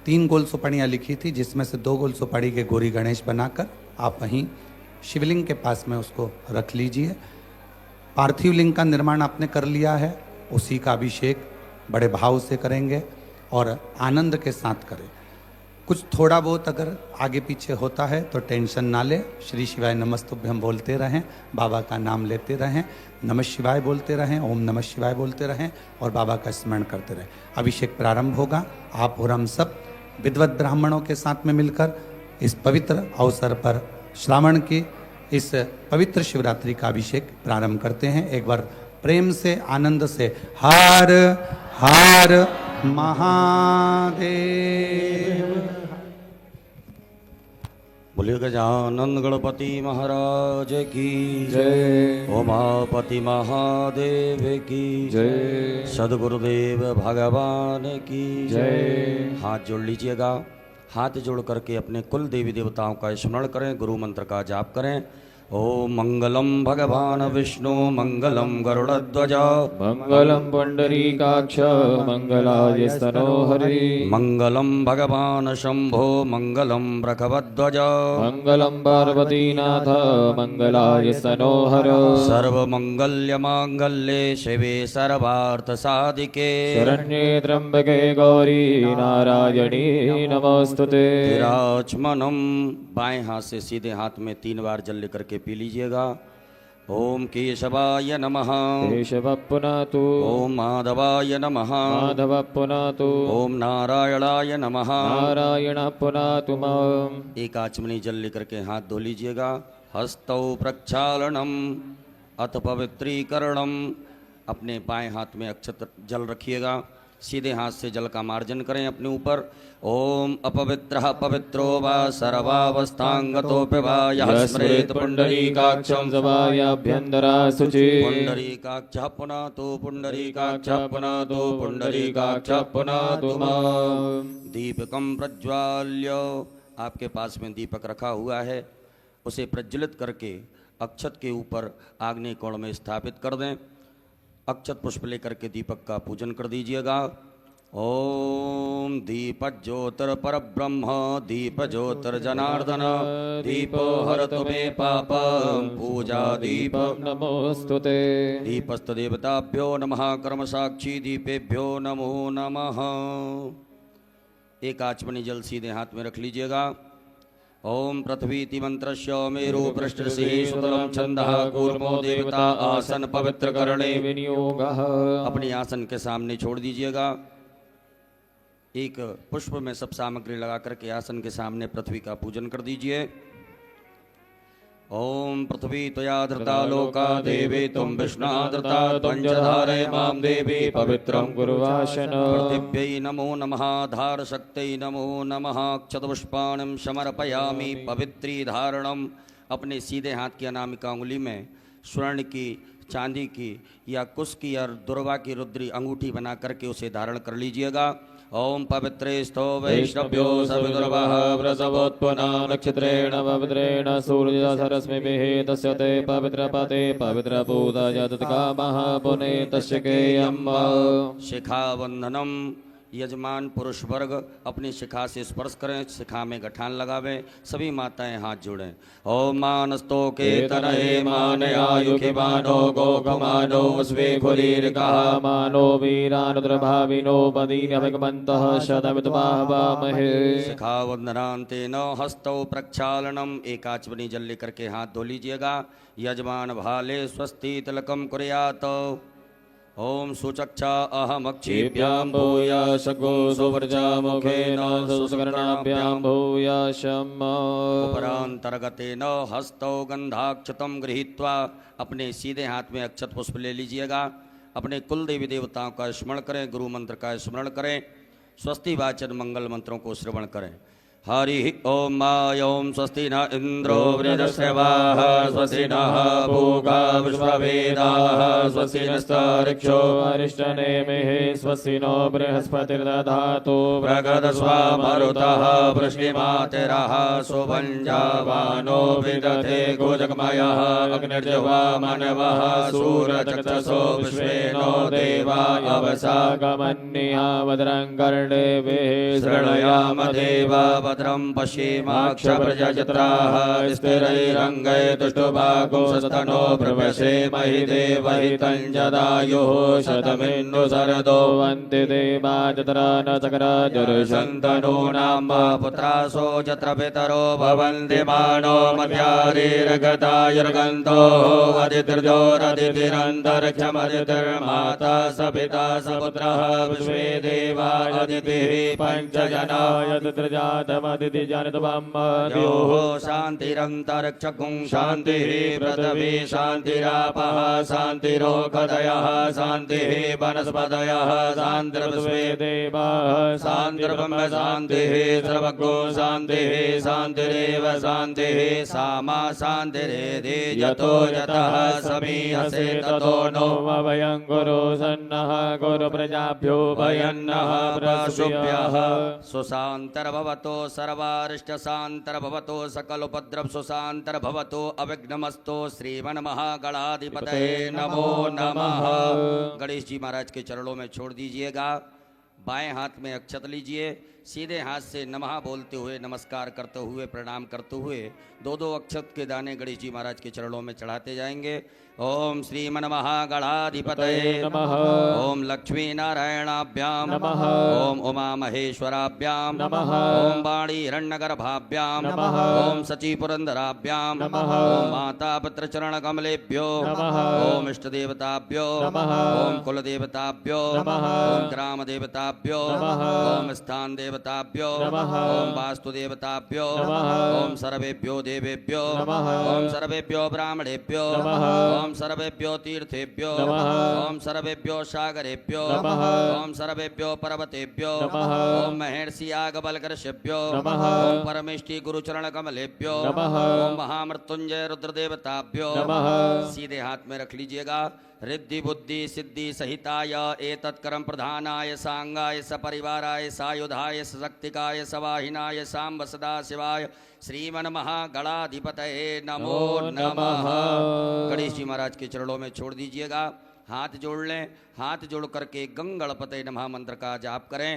3 गोल सुपाड़ियाँ लिखी थी, जिसमें से 2 गोल सुपाड़ी के गौरी गणेश बनाकर आप वहीं शिवलिंग के पास में उसको रख लीजिए। पार्थिव लिंग का निर्माण आपने कर लिया है, उसी का अभिषेक बड़े भाव से करेंगे और आनंद के साथ करें। कुछ थोड़ा बहुत अगर आगे पीछे होता है तो टेंशन ना ले, श्री शिवाय नमस्तुभ्यम बोलते रहें, बाबा का नाम लेते रहें, नमः शिवाय बोलते रहें, ओम नमः शिवाय बोलते रहें और बाबा का स्मरण करते रहें। अभिषेक प्रारंभ होगा। आप और हम सब विद्वत ब्राह्मणों के साथ में मिलकर इस पवित्र अवसर पर श्रावण की इस पवित्र शिवरात्रि का अभिषेक प्रारंभ करते हैं। एक बार प्रेम से आनंद से हर हर महादेव। बोलिए गजानन गणपति महाराज की जय। उमापति महादेव की जय। सदगुरुदेव भगवान की जय। हाथ जोड़ लीजिएगा। हाथ जोड़ करके अपने कुल देवी देवताओं का स्मरण करें, गुरु मंत्र का जाप करें। ओम मंगलम भगवान विष्णु मंगलम गरुड़ध्वज मंगलम पुंडरीकाक्ष मंगलाय स्तनोहरि मंगलम भगवान शंभो मंगलम वृषभध्वज मंगलम पार्वतीनाथ मंगलाय स्तनोहर सर्वमंगल्य मांगल्ये शिवे सर्वार्थ साधिके शरण्ये त्र्यंबके गौरी नारायणी नमोस्तुते। विराजमानम। बाएं हाथ से सीधे हाथ में 3 बार जल लेकर के पी लीजिएगा। ओम केशवाय नमः केशव पुनातु ओम माधवाय नमः माधव पुनातु ओम नारायणाय नमः नारायण पुनातु माम। एक आचमनी जल लेकर के हाथ धो लीजिएगा। हस्तौ प्रक्षालनम अथ पवित्रीकरणम। अपने बाएं हाथ में अक्षत जल रखिएगा, सीधे हाथ से जल का मार्जन करें अपने ऊपर। ओम अपवित्रः पवित्रो वा सर्वावस्थांगतोऽपि वा यः स्मरेत् पुंडरीकाक्षं सभायाभ्यन्तरा शुचि पुंडरीकाक्षः पुनातु पुंडरीकाक्षः पुनातु पुंडरीकाक्षः पुनातु माम्। दीपकं प्रज्वाल्य। आपके पास में दीपक रखा हुआ है, उसे प्रज्वलित करके अक्षत के ऊपर आग्नेय कोण में स्थापित कर दें। अक्षत पुष्प लेकर के दीपक का पूजन कर दीजिएगा। ओम दीप ज्योतिर पर ब्रह्म दीप ज्योतिर जनार्दन दीपो हरतु मे पापं पूजा दीप नमोस्तुते। दीपस्त देवताभ्यो नमः कर्म साक्षी दीपेभ्यो नमो नमः। एक आचमनी जल सीधे हाथ में रख लीजिएगा। ओम पृथ्वीति मंत्रस्य मेरु पृष्ठस्य सुतलं छंदः कूर्मो देवता आसन पवित्र करणे विनियोगः। अपनी आसन के सामने छोड़ दीजिएगा। एक पुष्प में सब सामग्री लगा करके आसन के सामने पृथ्वी का पूजन कर दीजिए। ओम पृथ्वी त्वया धृता लोका देवी तुम विष्णा धृता त्वं च धारय मां देवी पवित्रं गुरुवाशन। पृथिव्यै नमो नमः धार शक्त्यै नमो नमः क्षतपुष्पाणं समर्पयामि पवित्री धारणम। अपने सीधे हाथ की अनामिका उंगली में स्वर्ण की, चांदी की या कुश की या दुर्वा की रुद्री अंगूठी बना करके उसे धारण कर लीजिएगा। ओम पवित्रे स्थो वैष्णव्यो सविदुर्वः व्रतवोत्पन्ना नक्षत्रेण पवित्रेण सूर्यसरस्मिभिः तस्य ते पवित्रपते पवित्रपूता जतत्कामः पुने तस्य केयम्। शिखावंधनम। यजमान पुरुष वर्ग अपनी शिखा से स्पर्श करें, शिखा में गठान लगावें। सभी माताएं हाथ जोड़ें। ओम मानस्तो के तनये मानयायुखि मानो गोगमानो स्वे खुरीर्कः मानो वीरानुद्रभाविनो पदीनभगवन्तः शतमितमाहवामहे। शिखावंदनान्तेन हस्तौ प्रक्षालनम। एक आचमनी जल लेकर के हाथ धो लीजिएगा। यजमान भाले स्वस्ति तिलकम कुर्यात्। ओम सुचक्षा अहमक्षिभ्यां भूयाशगो सुवर्जा मुखेन सुसकर्णाभ्यां भूयाशम्। उपरांतर्गतेन हस्तौ गंधाक्षतं गृहीत्वा। अपने सीधे हाथ में अक्षत पुष्प ले लीजिएगा। अपने कुल देवी देवताओं का स्मरण करें, गुरु मंत्र का स्मरण करें, स्वस्ति वाचन मंगल मंत्रों को श्रवण करें। हरि ओम ओम स्वस्ति न इंद्रो वृद्धश्रवाः स्वस्ति नः पूगा विश्ववेदाः स्वस्ति नस्तार्क्ष्यो अरिष्टनेमिः स्वस्ति नो बृहस्पतिर्दधातु प्रगदस्वामरुतः वृष्टिमातिरः सुभञ्जावानो विदधे गोजगमयः अग्निर्जवामनवः सूरचक्षसो विश्वेनो देवा अवसागमन्निहा भद्रं कर्णेभिः शृणयाम देवा भद्रं पश्येमाक्षप्रजत्राः स्थिरैरङ्गै तुष्टुभागोस्तनो प्रवशे महि देवहितं जदायुः शतमिन्नु शरदो वन्ति देवा जत्रा न शन्तनूनां पुत्रासो यत्र पितरो भवन्ति मानो मध्यारीर्गतायुर्गन्तो अदितिर्जोरदितिरन्तरिक्षमदितिर्माता स पिता स पुत्रः विश्वे देवा अदितिः पञ्चजनाय जातमदितिजनितवम्मद्योः शान्तिरन्तरिक्षगुं शान्तिः पृथिवी शान्तिरापः शान्तिरोगदयः शान्तिः वनस्पतयः शान्तिर्विश्वे देवाः शान्तिर्ब्रह्म शान्तिः सर्वगो शान्तिः शान्तिरेव शान्तिः सामा शान्तिरेधि यतो यतः समीहसे ततो नो वयं गुरु सन्नः गुरु प्रजाभ्यो भयन्नः प्रशुभ्यः सुशान्तर्भवतो सर्वारिष्टशान्तर्भवतो सकलोपद्रव सुशान्तर्भवतो अविघ्नमस्तो श्रीमन्महागणाधिपतये नमो नमः। गणेश जी महाराज के चरणों में छोड़ दीजिएगा। बाएं हाथ में अक्षत लीजिए, सीधे हाथ से नमः बोलते हुए नमस्कार करते हुए प्रणाम करते हुए दो दो अक्षत के दाने गणेश जी महाराज के चरणों में चढ़ाते जाएंगे। ओम श्रीमन्महागणाधिपतये नमः। ओम लक्ष्मी नारायणाभ्याम नमः। ओम उमा महेश्वराभ्याम नमः। ओम वाणी हिरण्यगर्भाभ्याम नमः। ओम सची पुरंदराभ्याम नमः। ओम माता पुत्र चरण कमलेभ्यो नमः। ओम इष्ट देवताभ्यो नमः। ओम कुल देवताभ्यो नमः। ओम ग्राम देवताभ्यो नमः। ओम स्थान देवताभ्यो नमः। ओम वास्तु देवताभ्यो नमः। ओम सर्वेभ्यो देवेभ्यो नमः। ओम सर्वेभ्यो ब्राह्मणेभ्यो नमः। ओम सर्वेभ्यो तीर्थेभ्यो नमः। ओम सर्वेभ्यो सागरेभ्यो नमः। ओम सर्वेभ्यो पर्वतेभ्यो नमः। ओम महर्षि यागबलकर्षेभ्यो नमः। ओम परमेष्टि गुरुचरण कमलेभ्यो नमः। ओम महामृत्युंजय रुद्र देवताभ्यो नमः। सीधे हाथ में रख लीजिएगा। रिद्धि बुद्धि सिद्धि सहिताय एतत्कर्म प्रधानाय सांगाय सपरिवाराय सायुधाय सशक्तिकाय सवाहिनाय सांब सदा शिवाय श्रीमन्महागणाधिपतये नमो नमः। गणेश जी महाराज के चरणों में छोड़ दीजिएगा। हाथ जोड़ लें। हाथ जोड़ करके गंगणपतये नमः मंत्र का जाप करें।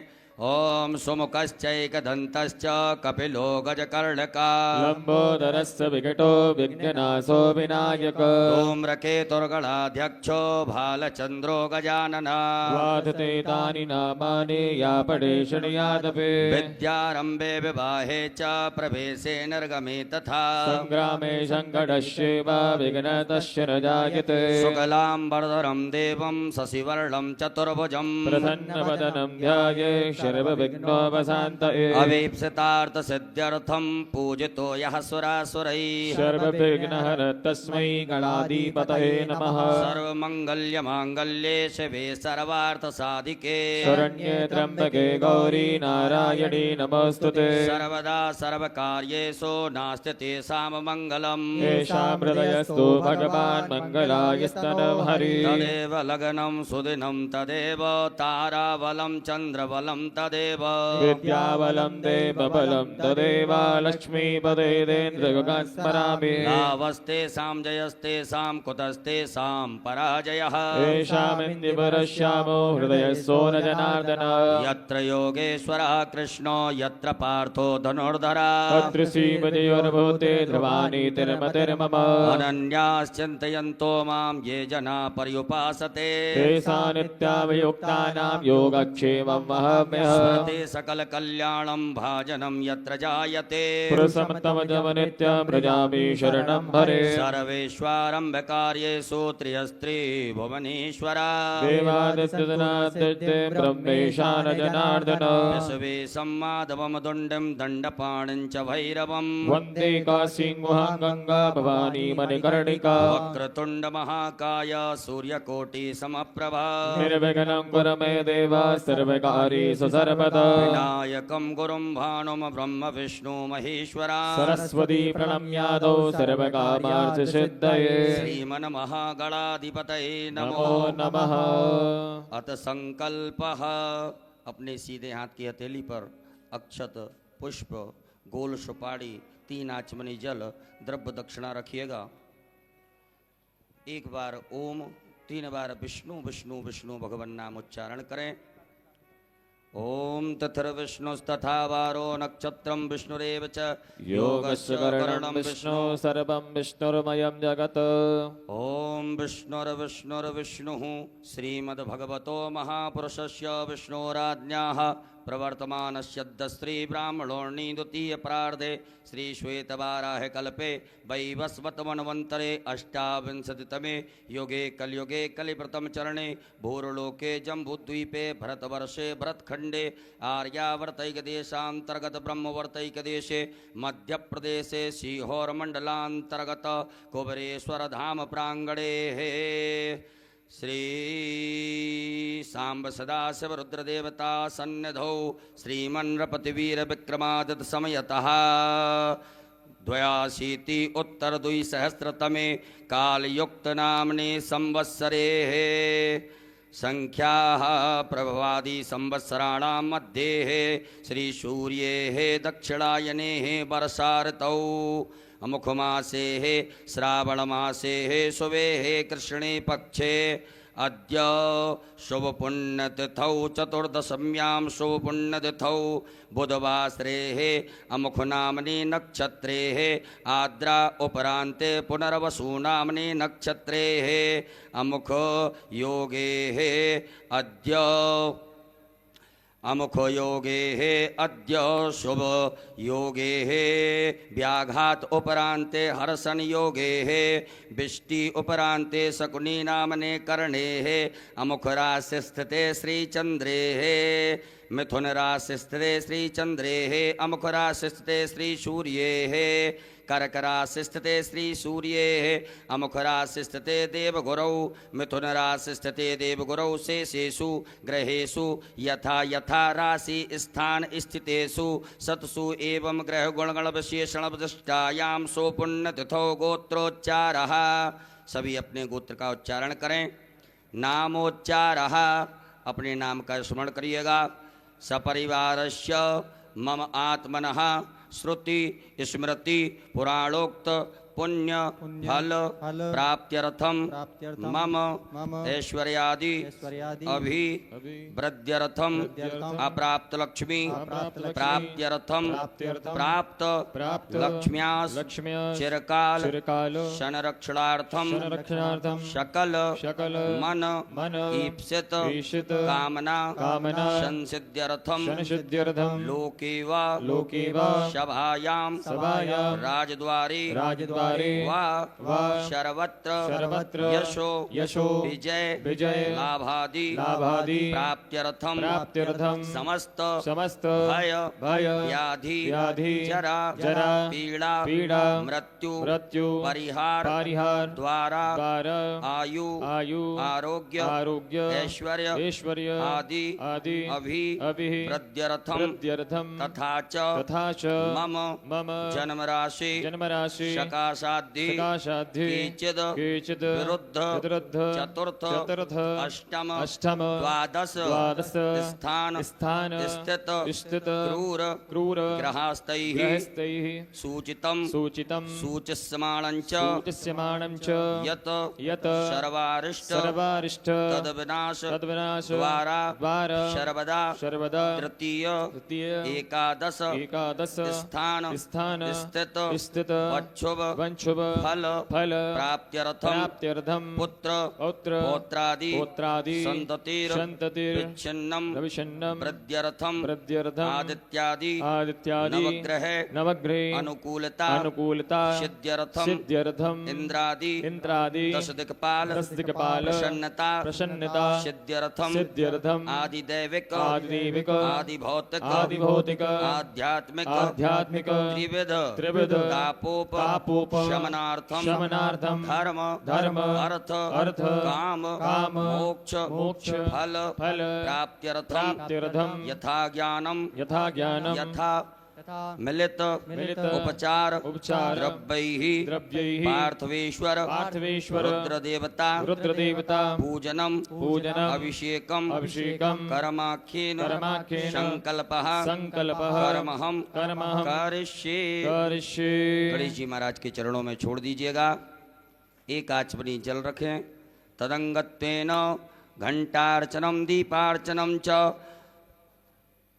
ओम सुमुखश्चैकदन्तश्च कपिलो गजकर्णका लंबोदरस्य विकटो विघ्ननाशो विनायक धूम्रकेतुर्गणाध्यक्षो भालचन्द्रो गजानन वाधते तानि नामानि या पठे शृणुयादपि विद्यारम्भे विवाहे च प्रवेशे निर्गमे तथा संग्रामे संकटस्यैव विघ्नतस्य न जायते शुक्लाम्बरधरं देवं शशिवर्णं चतुर्भुजं प्रसन्नवदनं ध्याये सर्वविघ्नोपशान्तये अवीप्सितार्थसिद्ध्यर्थं पूजितो यः सुरासुरैः सर्वविघ्नहर तस्मै गणाधिपतये नमः सर्वमङ्गल्यमाङ्गल्ये शिवे सर्वार्थसाधिके शरण्ये त्र्यम्बके गौरी नारायणी नमोऽस्तुते सर्वदा सर्वकार्येषु नास्ति तेषां मङ्गलम् येषां हृदयस्तु भगवान् मङ्गलायस्तनं हरि तदेव लग्नं सुदिनं तदेव ताराबलं चन्द्रबलं तदेव विद्याबलं देवबलं तदेव लक्ष्मीपदेन्द्रगुणं स्मरामि लाभस्तेषां जयस्तेषां कुतस्तेषां पराजयः येषामिन्द्रिपरश्यामो हृदयस्थो न जनार्दन यत्र योगेश्वरः कृष्णो यत्र पार्थो धनुर्धरा तत्र श्रीमदयोर्भूते ध्रुवाणि तिर्मतिर्मम अनन्याश्चिन्तयन्तो मां ये जना पर्युपासते तेषां नित्याभियुक्तानां योगक्षेमं वहाम्यहम् स्मृति सकल कल्याणं भाजनं यत्र जायते पुरुषमतमजम नित्यं व्रजामि शरणं हरे सर्वेश्वरम्भकार्येषु त्रियस्त्री भुवनेश्वरा देवादित्यजनादित्ये ब्रह्मेशान जनार्दन विश्वे सम्माधवं दुण्डं दण्डपाणिं च भैरवम् वन्दे काशीं गुहां गङ्गा भवानी मणिकर्णिका वक्रतुण्ड महाकाय सूर्यकोटि समप्रभा निर्विघ्नं कुरु मे देव सर्वकार्येषु सर्वदा विनायकं गुरुं भानुं ब्रह्म विष्णु महेश्वरा सरस्वती प्रणम्यादौ सर्वकामार्थसिद्धये श्रीमन्महागणाधिपतये नमो नमः। अत संकल्पः। अपने सीधे हाथ की हथेली पर अक्षत, पुष्प, गोल सुपारी, 3 आचमनी जल, द्रव्य दक्षिणा रखिएगा। एक बार ओम, 3 बार विष्णु विष्णु विष्णु भगवान नाम उच्चारण करें। ओम तथर्विष्णुस्तथा वारो नक्षत्रं विष्णुरेव च योगस्य करणं विष्णु सर्वं विष्णुर्मयं जगत्। ओम विष्णुर्विष्णुर्विष्णुः श्रीमद्भगवतो महापुरुषस्य विष्णोराज्ञाः प्रवर्तमानस्य श्री ब्राह्मणोर्णि द्वितीय प्रार्धे श्री श्वेतवाराह कल्पे वैवस्वतमन्वन्तरे अष्टाविंशतितमे युगे कलियुगे कलिव्रतम चरणे भूर्लोके जम्बूद्वीपे भरतवर्षे भरतखंडे आर्यावर्तैकदेशान्तर्गत ब्रह्मवर्तैकदेशे मध्यप्रदेशे सीहोरमण्डलान्तर्गत कुबरेश्वर धाम प्रांगणे श्री सांब सदाशिव रुद्रदेवता सन्निधौ श्रीमन्नृपतिवीर विक्रमादित्य समयतः 82 उत्तर 2सहस्रतमे कालयुक्त नामने संवत्सरे संख्याः प्रभवादि संवत्सराणां मध्ये श्री सूर्ये दक्षिणायने वर्षाऋतौ अमुखमासे श्रावणमासे शुभे कृष्णे पक्षे अद्य शुभपुण्यतिथौ चतुर्दशम्यां शुभपुण्यतिथौ बुधवासरे अमुखनाम्नि नक्षत्रे आद्रा उपरान्ते पुनर्वसु नाम्नि नक्षत्रे अमुख योगे अद्य अमुख योगे अद्य शुभ योगे व्याघात उपरान्ते हर्षण योगे बिष्टि उपरान्ते शकुनी नामने कर्णे अमुख राशि स्थिते श्रीचन्द्रे मिथुन राशि स्थिते श्रीचन्द्रे अमुख राशि स्थिते श्री सूर्ये कर्क राशि स्थिते श्री सूर्ये अमुख राशि स्थिते देवगुरौ मिथुन राशि स्थिते देवगुरौ शेषेषु ग्रहेषु यथा यथा राशि स्थान स्थितेषु सत्सु एवं ग्रह गुणगण विशेषण विशिष्टायां सुपुण्यतिथौ गोत्रोच्चारः। सभी अपने गोत्र का उच्चारण करें। नामोच्चारः, अपने नाम का स्मरण करिएगा। सपरिवारस्य मम आत्मनः श्रुति स्मृति पुराणोक्त पुण्य फल प्राप्त्यर्थम मम ऐश्वर्यादि अभि वृद्ध्यर्थम अप्राप्त लक्ष्मी प्राप्त्यर्थम प्राप्त लक्ष्म्यास चिरकाल संरक्षणार्थम सकल मन ईप्सित कामना संसिद्ध्यर्थम लोके वा सभायां राजद्वारे वा सर्वत्र यशो विजय लाभादि प्राप्त्यर्थम समस्त भय व्याधि जरा पीड़ा मृत्यु परिहार द्वारा आयु आरोग्य ऐश्वर्य आदि अभि वृद्ध्यर्थम तथा च मम जन्म राशि सकाशाद्धि केचिद विरुद्ध चतुर्थ अष्टम द्वादश स्थान स्थित क्रूर ग्रहास्तैः सूचितं सूचिस्यमाणं च यत् सर्वारिष्ट तद्विनाश द्वारा सर्वदा तृतीय एकादश स्थान स्थित वंशुभ फल प्राप्त्यर्थम पुत्र पौत्रादि संततिर् विच्छिन्नं वृद्ध्यर्थम आदित्यादि नवग्रह अनुकूलता सिद्ध्यर्थम इंद्रादि दश दिक्पाल प्रसन्नता सिद्ध्यर्थम आदिदैविक आदिभौतिक आध्यात्मिक त्रिविध तापोप शमनार्थम धर्म अर्थ काम मोक्ष फल प्राप्त्यर्थम यथा ज्ञानम यथा मिलित उपचार द्रव्यैः पार्थवेश्वर रुद्रदेवता पूजनम अभिषेकम कर्माख्येन संकल्पः कर्महम करिष्ये। गणेश जी महाराज के चरणों में छोड़ दीजिएगा। एक आचमनी जल रखें। तदंगत्वेन घंटार्चनम दीपार्चनम च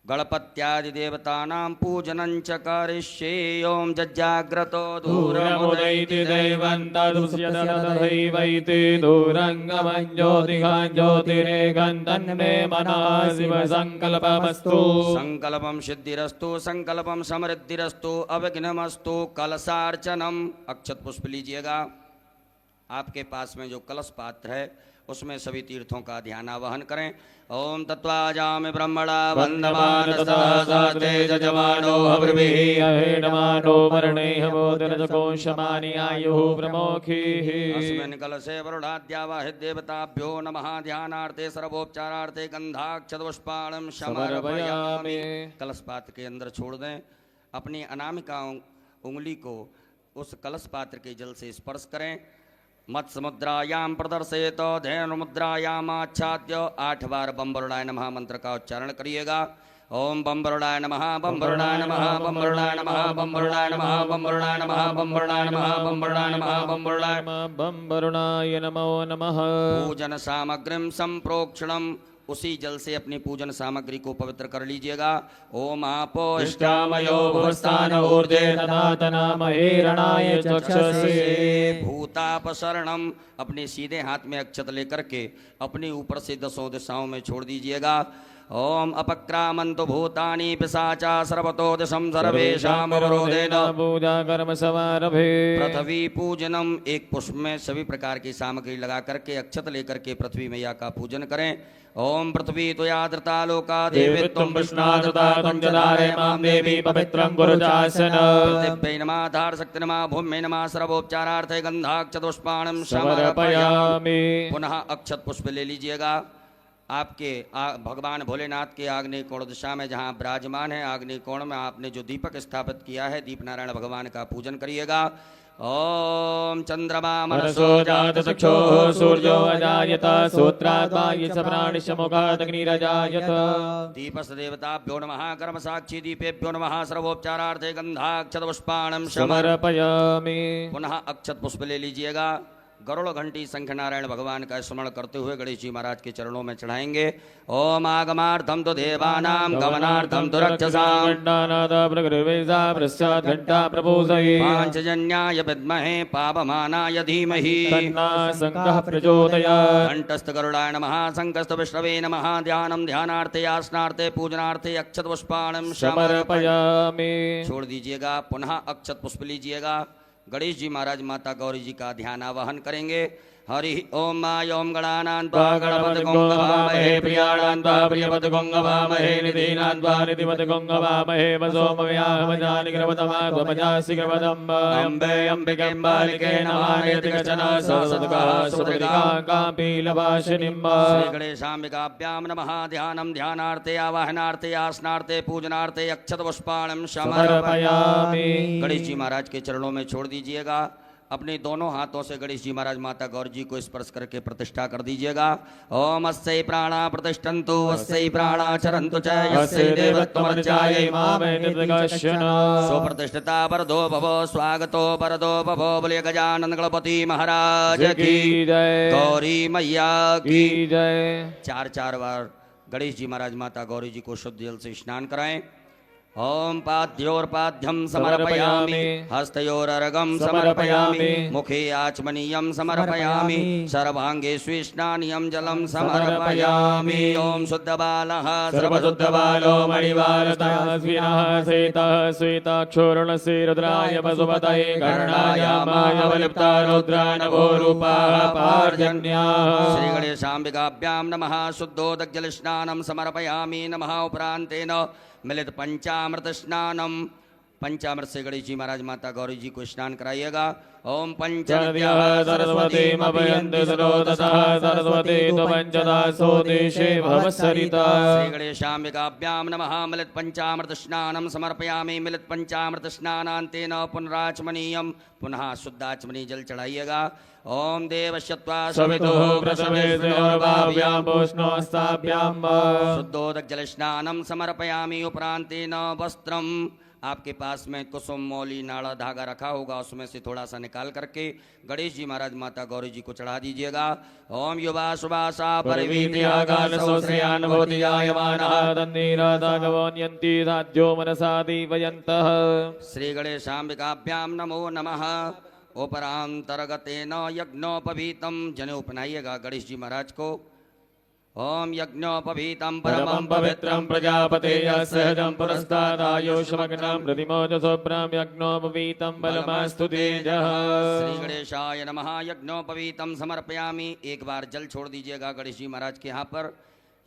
गणपत्यादि देवतानां पूजनं च करिष्ये। ओम जज्जाग्रतो दूरमुदैति दैवन्तदुष्यततथैवैति दूरङ्गमं ज्योतिषं ज्योतिरेकं तन्मे मनः शिव संकल्पमस्तु। संकल्पम सिद्धिरस्तु संकल्पम समृद्धिरस्तु अविघ्नमस्तु। कलशार्चनम अक्षत पुष्प लीजिएगा। आपके पास में जो कलश पात्र है उसमें सभी तीर्थों का ध्यान आवाहन करें। ओम तत्वाजामि ब्रह्मणा वन्दमान सहसा तेज जमानो हविर्भिः अहेडमानो वर्णैः बोधनजकोशमानि आयुः प्रमोखीः। अस्मिन् कलशे वरुणाद्यावाहि देवताभ्यो नमः। ध्यानार्थे सर्वोपचारार्थे गंधाक्षतपुष्पाणं समर्पयामि। कलश पात्र के अंदर छोड़ दें। अपनी अनामिका उंगली को उस कलश पात्र के जल से स्पर्श करें। मत्स्य मुद्रायाम प्रदर्शयेत धैर्य मुद्रायाम आच्छाद्य 8 बार बम वरुणाय नमः मंत्र का उच्चारण करिएगा। ओम बम वरुणाय नमः बम वरुणाय नमः बम वरुणाय नमः बम वरुणाय नमः बम वरुणाय नमः बम वरुणाय नमः बम वरुणाय नमः बम वरुणाय बम वरुणाय नमो नमः। पूजन सामग्रीं संप्रोक्षणम उसी जल से अपनी पूजन सामग्री को पवित्र कर लीजिएगा। ओम आपो इष्टामयो भुवस्थान ऊर्जे तनातनामहे रणाय चक्षसे। भूतापसरणम अपने सीधे हाथ में अक्षत लेकर के अपने ऊपर से 10 दिशाओं में छोड़ दीजिएगा। ओम अपक्रामन्तु भूतानि पिशाचा सर्वतो दिशं सर्वेषां अवरोधेन पूजा कर्म समारभे। पृथ्वी पूजनम एक पुष्प में सभी प्रकार की सामग्री लगा करके अक्षत लेकर के पृथ्वी मैया का पूजन करें। ओम पृथ्वी त्वयादृता लोका देवी त्वं विष्णादृता त्वं जदारे मां देवी पवित्रं गुरुजासन। पृथिव्यै नमः धारशक्ति नमः भूम्यै नमः सर्वोपचारार्थे गंधाक्षतपुष्पाणं समर्पयामि। पुनः अक्षत पुष्प ले लीजिएगा। आपके भगवान भोलेनाथ के आग्नेय कोण दिशा में जहाँ विराजमान है आग्नेय कोण में आपने जो दीपक स्थापित किया है दीप नारायण भगवान का पूजन करिएगा। ओम चंद्रमा मनसो जात चक्षुः सूर्यो अजायत सूत्रात् वायुश्च प्राणिश्च अग्निरजायत। दीपस्य देवताभ्यो नमः कर्म साक्षी दीपेभ्यो नमः सर्वोपचारार्थे गंधाक्षतपुष्पाणं समर्पयामि। पुनः अक्षत पुष्प ले लीजिएगा। गरुड़ घंटी संख्य नारायण भगवान का स्मरण करते हुए गणेश जी महाराज के चरणों में चढ़ाएंगे। ओम आगमार्थम तो देवानां गमनार्थम तो रक्षसां पांचजन्याय विद्महे पावमानाय धीमहि तन्नः शंखः प्रचोदयात्। कंठस्थ गरुडाय नमः शंखस्थ विष्णवे नमः। ध्यानम ध्यानार्थे आसनार्थे पूजनार्थे अक्षत पुष्पाणं समर्पयामि। छोड़ दीजिएगा। पुनः अक्षत पुष्प लीजिएगा। गणेश जी महाराज माता गौरी जी का ध्यान आवाहन करेंगे। हरि ओम ओम गणानां त्वा गणपति गंगवामहे प्रियाणां त्वा प्रियपति गंगवामहे निधीनां त्वा निधिपति गंगवामहे वसोमव्याहमजानि ग्रवतमात्मजासि ग्रवतम्। अम्बे अम्बिके बालिके नमः नेतिकचना सरस्वतः सुभद्रिकाम्पीलवासिनीम्। श्री गणेशाम्बिकाभ्यां नमः। ध्यानं ध्यानार्थे आवाहनार्थे आसनार्थे पूजनार्थे अक्षत पुष्पाणं समर्पयामि। गणेश जी महाराज के चरणों में छोड़ दीजिएगा। अपने दोनों हाथों से गणेश जी महाराज माता गौरी जी को स्पर्श करके प्रतिष्ठा कर दीजिएगा। ओम अस्यै प्राणा प्रतिष्ठन्तु अस्यै प्राणा चरन्तु च यस्यै देवत्वमर्चायै मामे निर्विघ्नं। सुप्रतिष्ठिता वरदो भवो स्वागतो वरदो भवो। बोले गजानन गणपति महाराज की जय। गौरी मैया की जय। 4 बार गणेश जी महाराज माता गौरी जी को शुद्ध जल से स्नान कराएं। ओम पाद्योर्पाद्यं समर्पयामि हस्तयोरर्घं समर्पयामि मुखे आचमनीयं समर्पयामि सर्वांगे स्विष्णानियं जलं समर्पयामि। ओम शुद्धबालः सर्वशुद्धबालो मणिवालतः स्विनः सेतः श्वेताक्षोरुणस्य रुद्राय पशुपतये कर्णाय मायवलिप्ता रुद्रा नभो रूपाः पार्जन्याः। श्री गणेशाम्बिकाभ्यां नमः। शुद्धोदकजलस्नानं समर्पयामि। नमः उपरान्तेन मिलित पंचामृत स्नानम पंचामृत से गणेश जी महाराज माता गौरी जी को स्नान कराइएगा। ओम चन्द्यः सरस्वतीमभयन्ति सरोदसः सरस्वती त्वपञ्चदासो देशे भवत्सरिता। श्री गणेशाम्बिकाभ्यां नमः। मिलित पंचामृत स्नानं समर्पयामि। मिलित पंचामृत स्नानान्तेन पुनराचमनीयं। पुनः शुद्धाचमनी जल चढ़ाइएगा। ओम देवश्यत्वा सवितुः प्रसवेस्योर्भाव्यां पूष्णोस्ताभ्यां शुद्धोदक जल स्नानं समर्पयामि। उपरांतेन वस्त्रम, आपके पास में कुसुम मौली नाड़ा धागा रखा होगा, उसमें से थोड़ा सा निकाल करके गणेश जी महाराज माता गौरी जी को चढ़ा दीजिएगा। ओम युवा सुभाषा परिवीर्यागानसोश्रियान्वोदियायमानः श्री गणेशाम्बिकाभ्याम नमो नमः। उपरांतर्गतेन यज्ञोपवीतम, जनेऊ पहनाइएगा गणेश जी महाराज को। ओम यज्ञोपवीतं परमं पवित्रं प्रजापतेः सहजं पुरस्तादायुष्मग्नं प्रतिमोजसोभ्रं यज्ञोपवीतं बलमास्तु तेजः। श्री गणेशाय नमः। यज्ञोपवीतं समर्पयामि। एक बार जल छोड़ दीजिएगा गणेश जी महाराज के यहाँ पर।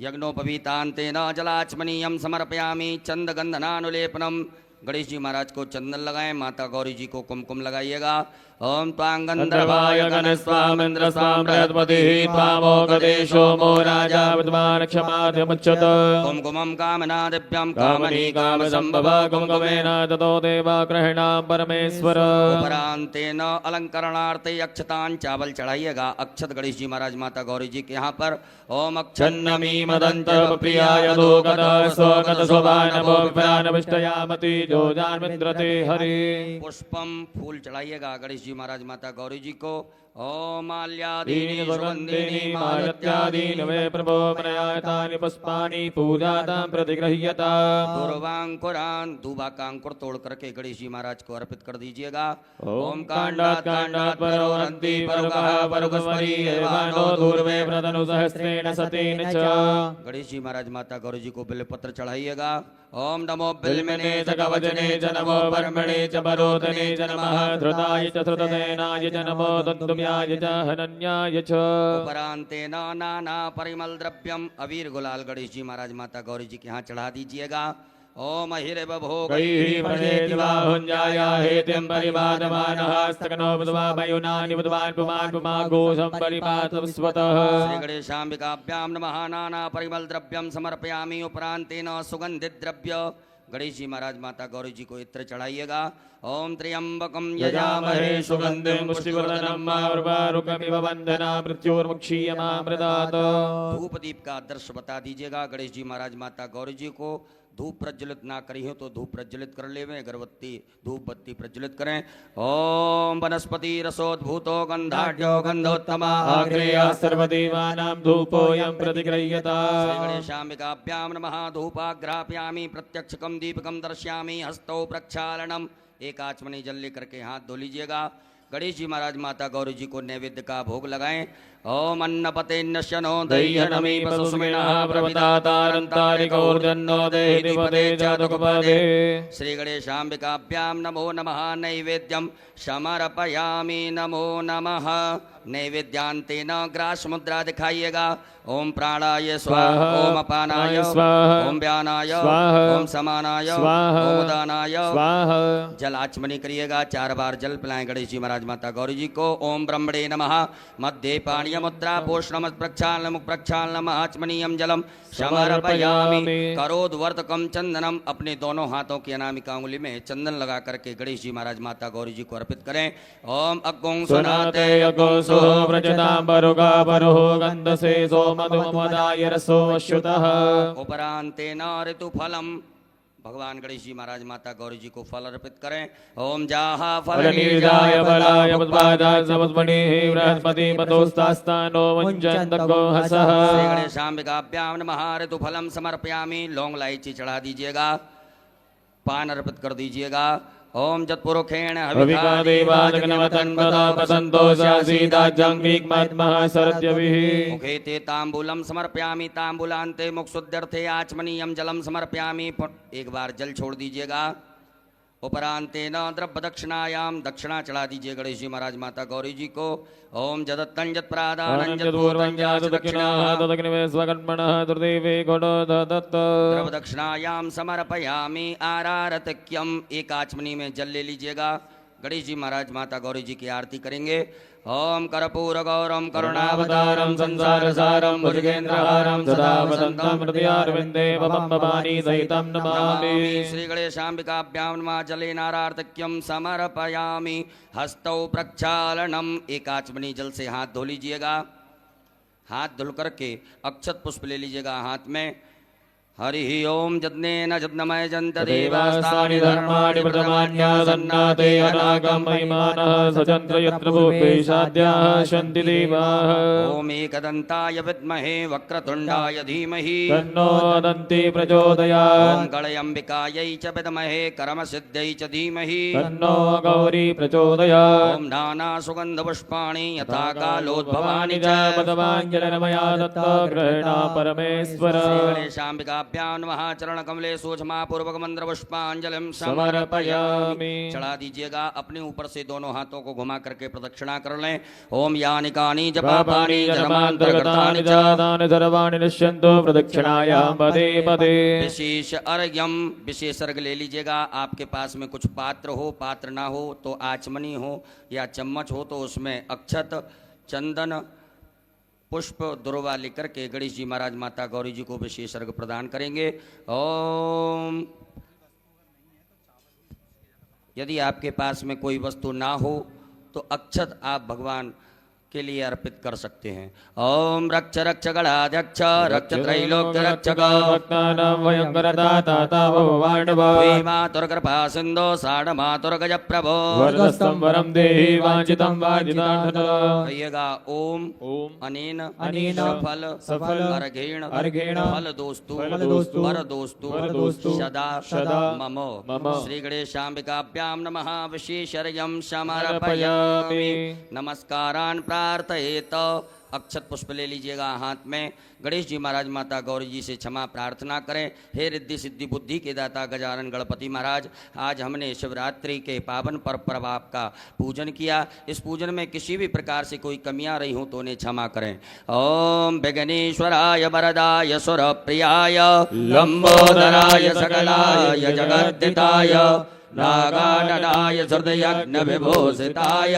यज्ञोपवीतान्तेन जलाचमनीयं समर्पयामि। चंदगंधनानुलेपनम, गणेश जी महाराज को चंदन लगाएं। माता गौरी जी को कुमकुम लगाइएगा। ओम त्वांगंधर्वाय गणस्वामिन्द्र स्वाम बृहस्पतिः त्वामोगदेशो मो राजा विद्वान् क्षमाधिमुच्यत। कुमकुमं कामना दिव्यं कामनी काम संभव कुमकुमेन ततो देवा गृह्णां परमेश्वर। उपरांतेन अलंकरणार्थे अक्षतान चावल चढ़ाइएगा। अक्षत गणेश जी महाराज माता गौरी जी के यहाँ पर। ओम छन्नमी मदंत प्रियाय दोगत स्वगत शोभानभो विप्रानविष्टयामति जोजान मित्रते हरि। पुष्पम, फूल चढ़ाइएगा गणेश जी महाराज माता गौरी जी को। ओम माल्यादीनि सुगन्धीनि मालत्यादीनि वे प्रभो मनयातानि पुष्पाणि पूजातां प्रतिगृह्यता। पूर्वांकुरान, दूबा का अंकुर तोड़ करके गणेश जी महाराज को अर्पित कर दीजिएगा। ओम कांडात् कांडात् परोरन्ति परुकः परुकस्मरी एवानो दूर्वे प्रतनु सहस्रेण सतेन च। गणेश जी महाराज माता गौरी जी को बिल्वपत्र चढ़ाइएगा। ओम नमो बिल्वने च कवचने च नमो ब्रह्मणे च परोधने च नमः धृताय च धृतसेनाय च नमो तद्दुम्याय च हनन्याय च। उपरांतेन नाना परिमल द्रव्यम, अबीर गुलाल गणेश जी महाराज माता गौरी जी के यहाँ चढ़ा दीजिएगा। ओम हिरव भोग हेतिं परिवादमानः स्तकनो बुधवा मयुनानि बुधवान् पुमान् पुमाघोषं परिपातं स्वतः। श्री गणेशाम्बिकाभ्यां नमः। नाना परिमल द्रव्यम समर्पयामि। उपरांतेन सुगंधित द्रव्य गणेश जी महाराज माता गौरी जी को इत्र चढ़ाइएगा। ओम त्र्यंबकम यजामहे सुगंधिं पुष्टिवर्धनम् उर्वारुकमिव वन्दना मृत्युर्मुक्षीयमामृतात्। धूप दीप का आदर्श बता दीजिएगा। गणेश जी महाराज माता गौरी जी को धूप प्रज्वलित ना करी हो तो धूप प्रज्वलित कर ले, अगरबत्ती धूप बत्ती प्रज्वलित करें। ओम वनस्पति रसोद्भूतो गंधाढ्यो गंधोत्तमा आग्रेयः सर्वदेवानां धूपोऽयं प्रतिगृह्यता। श्री गणेशाम्बिकाभ्यां नमः। धूपाग्रापयामि। प्रत्यक्षकम दीपकम दर्शयामि। हस्तौ प्रक्षालनम, एक आचमनी जल लेकर के हाथ धो लीजिएगा। गणेश जी महाराज माता गौरी जी को नैवेद्य का भोग लगाएं। ओम अन्नपते नश्यनो दह्यनमी पशुमिनः प्रवतातारन्तारिकौर्जन्नो देहिपदे जातकपदे। श्री गणेशाम्बिकाभ्यां नमो नमः। नैवेद्यं समर्पयामि। नमो नमः। नैवेद्यांतेन ग्रास मुद्रा दिखाइएगा। ओम प्राणाय स्वाहा, ओम अपानाय स्वाहा, ओम व्यानाय स्वाहा, ओम समानाय स्वाहा, ओम उदानाय स्वाहा। जल आचमनी करिएगा। 4 बार जल पिलाएं गणेश जी महाराज माता गौरी जी को। ओम ब्रह्मणे नमः। मध्य पाणीय मुद्रा पोषणम प्रक्षालनम प्रक्षालनम आचमनीयम जलम समर्पयामि। करोद्वर्तकम चंदनम, अपने दोनों हाथों की अनामिका उंगली में चंदन लगा करके गणेश जी महाराज माता गौरी जी को अर्पित करें। ओम अग्गों सुनाते सो व्रजतां परुगा परुः गन्धसे सो मधुमदाय रसो अश्युतः। उपरांतेन ऋतुफलम, भगवान गणेश जी महाराज माता गौरी जी को फल अर्पित करें। ओम जाहा फलनीर्जाय फलाय पुष्पादाय समस्मणिः बृहस्पति पतोस्तास्तानो मुञ्चन्तको हसः। श्री गणेशाम्बिकाभ्यां नमः। ऋतुफलम समर्पयामि। लौंग इलायची चढ़ा दीजिएगा। पान अर्पित कर दीजिएगा। ओम जत्पुरुखेण हविका देवाजगनवतन्वता पसन्तो सासीदाजंगिकमात्मः सरद्यभिः। मुखे ते तांबूलम समर्पयामि। तांबूलान्ते मुखशुद्ध्यर्थे आचमनीयम जलम समर्पयामि। एक बार जल छोड़ दीजिएगा। उपरांतेन द्रव्य दक्षिणायाम दक्षिणा चढ़ा दीजिए गणेश जी महाराज माता गौरी जी को। ओम जदत्तं जत्प्रादानं जत्पूर्वं जात दक्षिणाः दक्षिणे स्वकर्मणः दुर्देवे गुणो दत्त द्रव्य दक्षिणायाम समर्पयामि आरारतक्यम। एक आचमनी में जल ले लीजिएगा। गणेश जी महाराज माता गौरी जी की आरती करेंगे। ओम कर्पूर गौरम करुणावतारम संसार सारम भुजगेन्द्रहारम सदा वसंतम हृदयारविंदे भवम भवानी सहितं नमामि। श्री गणेशाम्बिकाभ्यां नमः। जलेनारार्तक्यं समर्पयामि हस्तौ प्रक्षालनम। एक आचमनी जल से हाथ धो लीजिएगा। हाथ धुल करके अक्षत पुष्प ले लीजिएगा हाथ में। हरि ओम जज्ञेन जज्ञमय जंत देवास्तानि धर्माणि प्रथमान्यासन्नाते अनागम महिमानः सचन्द्र यत्र भूपेशाद्याः सन्ति देवाः। ओम एकदन्ताय विद्महे वक्रतुण्डाय धीमहि तन्नो दन्ति प्रचोदयात्। ओम गणयम्बिकायै च विद्महे कर्मसिद्ध्यै च धीमहि तन्नो गौरी प्रचोदयात्। ओम नाना सुगंध पुष्पाणि यथा कालोद्भवानि च पदमाञ्जलिर्मया दत्त ग्रहणा परमेश्वर। गणेशाम्बिकाभ्यां नमः। चरण कमले सूक्ष्मा पूर्वक मंत्र पुष्पांजलिं समर्पयामि। चढ़ा दीजिएगा। अपने ऊपर से दोनों हाथों को घुमा करके प्रदक्षिणा कर लें। ओम यानि कानि जपापानि जन्मान्तर्गतानि च तानि सर्वाणि नश्यन्तु प्रदक्षिणायां पदे पदे। विशेष अर्घ्यम। विशेष अर्घ्य ले लीजिएगा। आपके पास में कुछ पात्र हो, पात्र ना हो तो आचमनी हो या चम्मच हो तो उसमें अक्षत चंदन पुष्प दुर्वा लेकर के गणेश जी महाराज माता गौरी जी को विशेष अर्घ्य प्रदान करेंगे। ओम। यदि आपके पास में कोई वस्तु ना हो तो अक्षत आप भगवान के लिए अर्पित कर सकते हैं। ओम रक्ष रक्ष गणाध्यक्ष रक्ष त्रैलोक्य रक्षक भक्तानां भयंकरदाता भगवान् मातुर्कृपा सिंधो साढ़ मातुर्गज प्रभो वरदस्तं वरं देहि वांछितं वांछितार्थः। कहिएगा ओम ओम अनेन अनेन सफल अर्घेण फल दोस्तु वर दोस्तु सदा सदा मम मम। श्री गणेशाम्बिकाभ्यां नमः। विशेषर्घ्यं समर्पयामि। नमस्कारान् प्रार्थयेत। अक्षत पुष्प ले लीजिएगा हाथ में। गणेश जी महाराज माता गौरी जी से क्षमा प्रार्थना करें। हे रिद्धि सिद्धि बुद्धि के दाता गजानन गणपति महाराज, आज हमने शिवरात्रि के पावन पर्व पर आपका पूजन किया। इस पूजन में किसी भी प्रकार से कोई कमियां रही हों तो उन्हें क्षमा करें। ओम विघ्नेश्वराय वरदाय सुरप्रियाय लंबोदराय सकलाय जगद्दिताय नागाननाय हृदयज्ञ विभूषिताय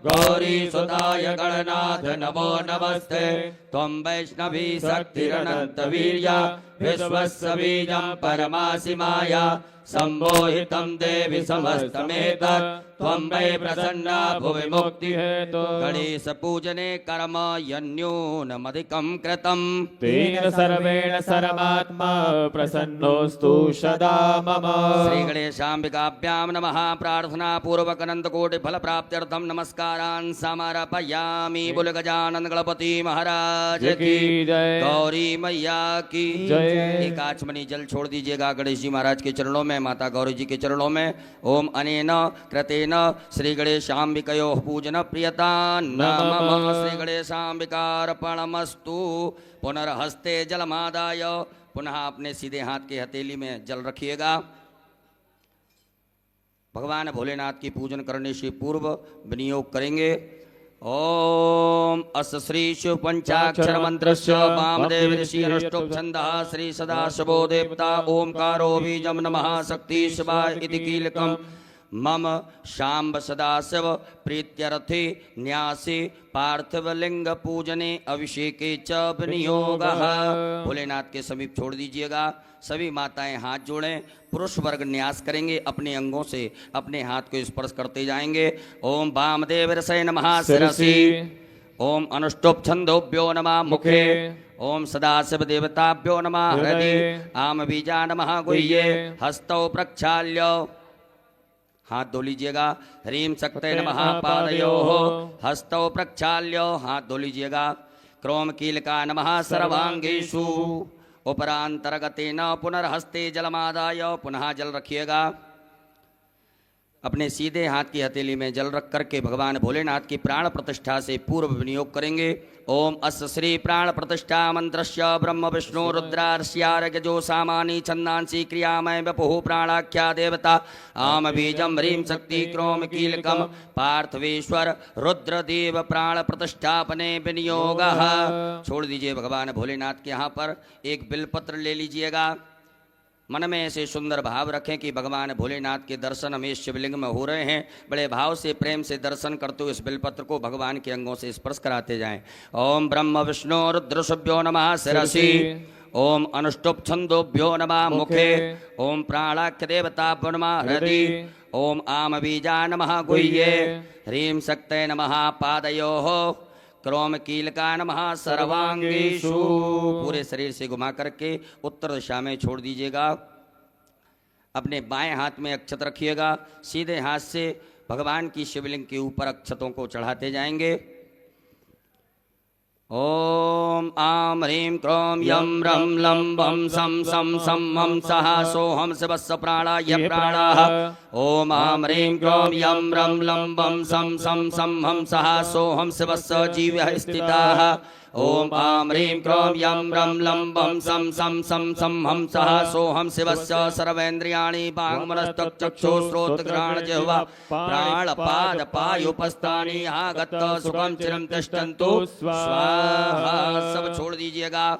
गौरी सुताय गणनाथ नमो नमस्ते। त्वं वैष्णवी शक्तिरनंत वीर्या विश्वस्य बीजं परमासि माया सम्मोहितं देवि समस्तमेतत् त्वं वै प्रसन्ना भुवि मुक्ति हेतु। गणेश पूजने कर्म यन्यूनमधिकं कृतं तेन सर्वेण सर्वात्मा प्रसन्नोऽस्तु सदा मम। श्री गणेशाम्बिकाभ्यां नमः। प्रार्थना पूर्वक अनंत कोटि फल प्राप्त्यर्थं नमस्कारान् समर्पयामि। बोल गजानन गणपति महाराज की जय। गौरी मैया की जय। एक आचमनी जल छोड़ दीजिएगा गणेश जी महाराज के चरणों में, माता गौरी जी के चरणों में। ओम अनेन कृतेन श्री गणेशाम्बिकयोः पूजन प्रियता नमः। श्री गणेशाम्बिकार्पणमस्तु। पुनर्हस्ते जलमादाय। पुनः अपने सीधे हाथ के हथेली में जल रखिएगा। भगवान भोलेनाथ की पूजन करने से पूर्व विनियोग करेंगे। ओम अस श्री शिव पंचाक्षर मंत्रस्य वामदेव ऋषि अष्टोप छंदः श्री सदाशिवो देवता ओंकारो बीजं नमः शक्ति शिवाय इति कीलकम् मम शाम्ब सदाशिव प्रीत्यर्थे न्यासे पार्थिवलिंग पूजने अभिषेके च विनियोगः। भोलेनाथ के समीप छोड़ दीजिएगा। सभी माताएं हाथ जोड़ें। पुरुष वर्ग न्यास करेंगे। अपने अंगों से अपने हाथ को स्पर्श करते जाएंगे। ओम वामदेव ऋषये नमः शिरसि। ओम अनुष्टुप छंदोभ्यो नमः मुखे। ओम सदाशिव देवताभ्यो नमः हृदि। आम बीजा नमः गुह्ये। हस्तौ प्रक्षाल्य हाथ धो लीजिएगा। ह्रीं शक्ते नमः पादयोः। हस्तौ प्रक्षाल्य हाथ धो लीजिएगा। क्रोम कीलका नमः सर्वांगेषु। उपरांतर्गतेन पुनर्हस्ते जलमादाय पुनः जल रखिएगा। अपने सीधे हाथ की हथेली में जल रख करके भगवान भोलेनाथ की प्राण प्रतिष्ठा से पूर्व विनियोग करेंगे। ओम अस्य श्री प्राण प्रतिष्ठा मंत्रस्य ब्रह्म विष्णु रुद्रार्ष्यारगजो सामानी छंदांसी क्रियामय वपुः प्राणाख्या देवता आम बीजम ह्रीं शक्ति क्रोम कीलकम पार्थवेश्वर रुद्रदेव प्राण प्रतिष्ठापने विनियोगः। छोड़ दीजिए भगवान भोलेनाथ के यहाँ पर एक बिलपत्र ले लीजिएगा। मन में ऐसे सुंदर भाव रखें कि भगवान भोलेनाथ के दर्शन हमें शिवलिंग में हो रहे हैं। बड़े भाव से प्रेम से दर्शन करते हुए इस बिलपत्र को भगवान के अंगों से स्पर्श कराते जाएं। ओम ब्रह्म विष्णु रुद्रशुभ्यो नमः शिरसि। ओम अनुष्टुप छंदोभ्यो नमः मुखे। ओम प्राणाख्य देवताभ्यो नमः हृदि। ओम आम बीजा नमः गुह्ये। ह्रीं शक्तये नमः पादयोः। क्रोम कीलका नमः सर्वांगीषु। पूरे शरीर से घुमा करके उत्तर दिशा में छोड़ दीजिएगा। अपने बाएं हाथ में अक्षत रखिएगा। सीधे हाथ से भगवान की शिवलिंग के ऊपर अक्षतों को चढ़ाते जाएंगे। ओम आम ह्रीं क्रोम यम रम लम वम सम सम सम हम सहा सोहम शिवस्य प्राणाय प्राणाः। ओम आम ह्रीं क्रोम यम रम लम वम सम सम सम हम सहा सोहम शिवस्य जीवः स्थिताः। ओम आम ह्रीं क्रोम यम रम लम वम सम सम सम सम हम सहा सोहम शिवस्य सर्वेन्द्रियाणि वाङ्मनस्तचक्षुश्रोत्रघ्राण जिह्वा प्राणपाद पायुपस्थानि आगत सुखम चिरं तिष्ठन्तु स्वाहा। सब छोड़ दीजिएगा।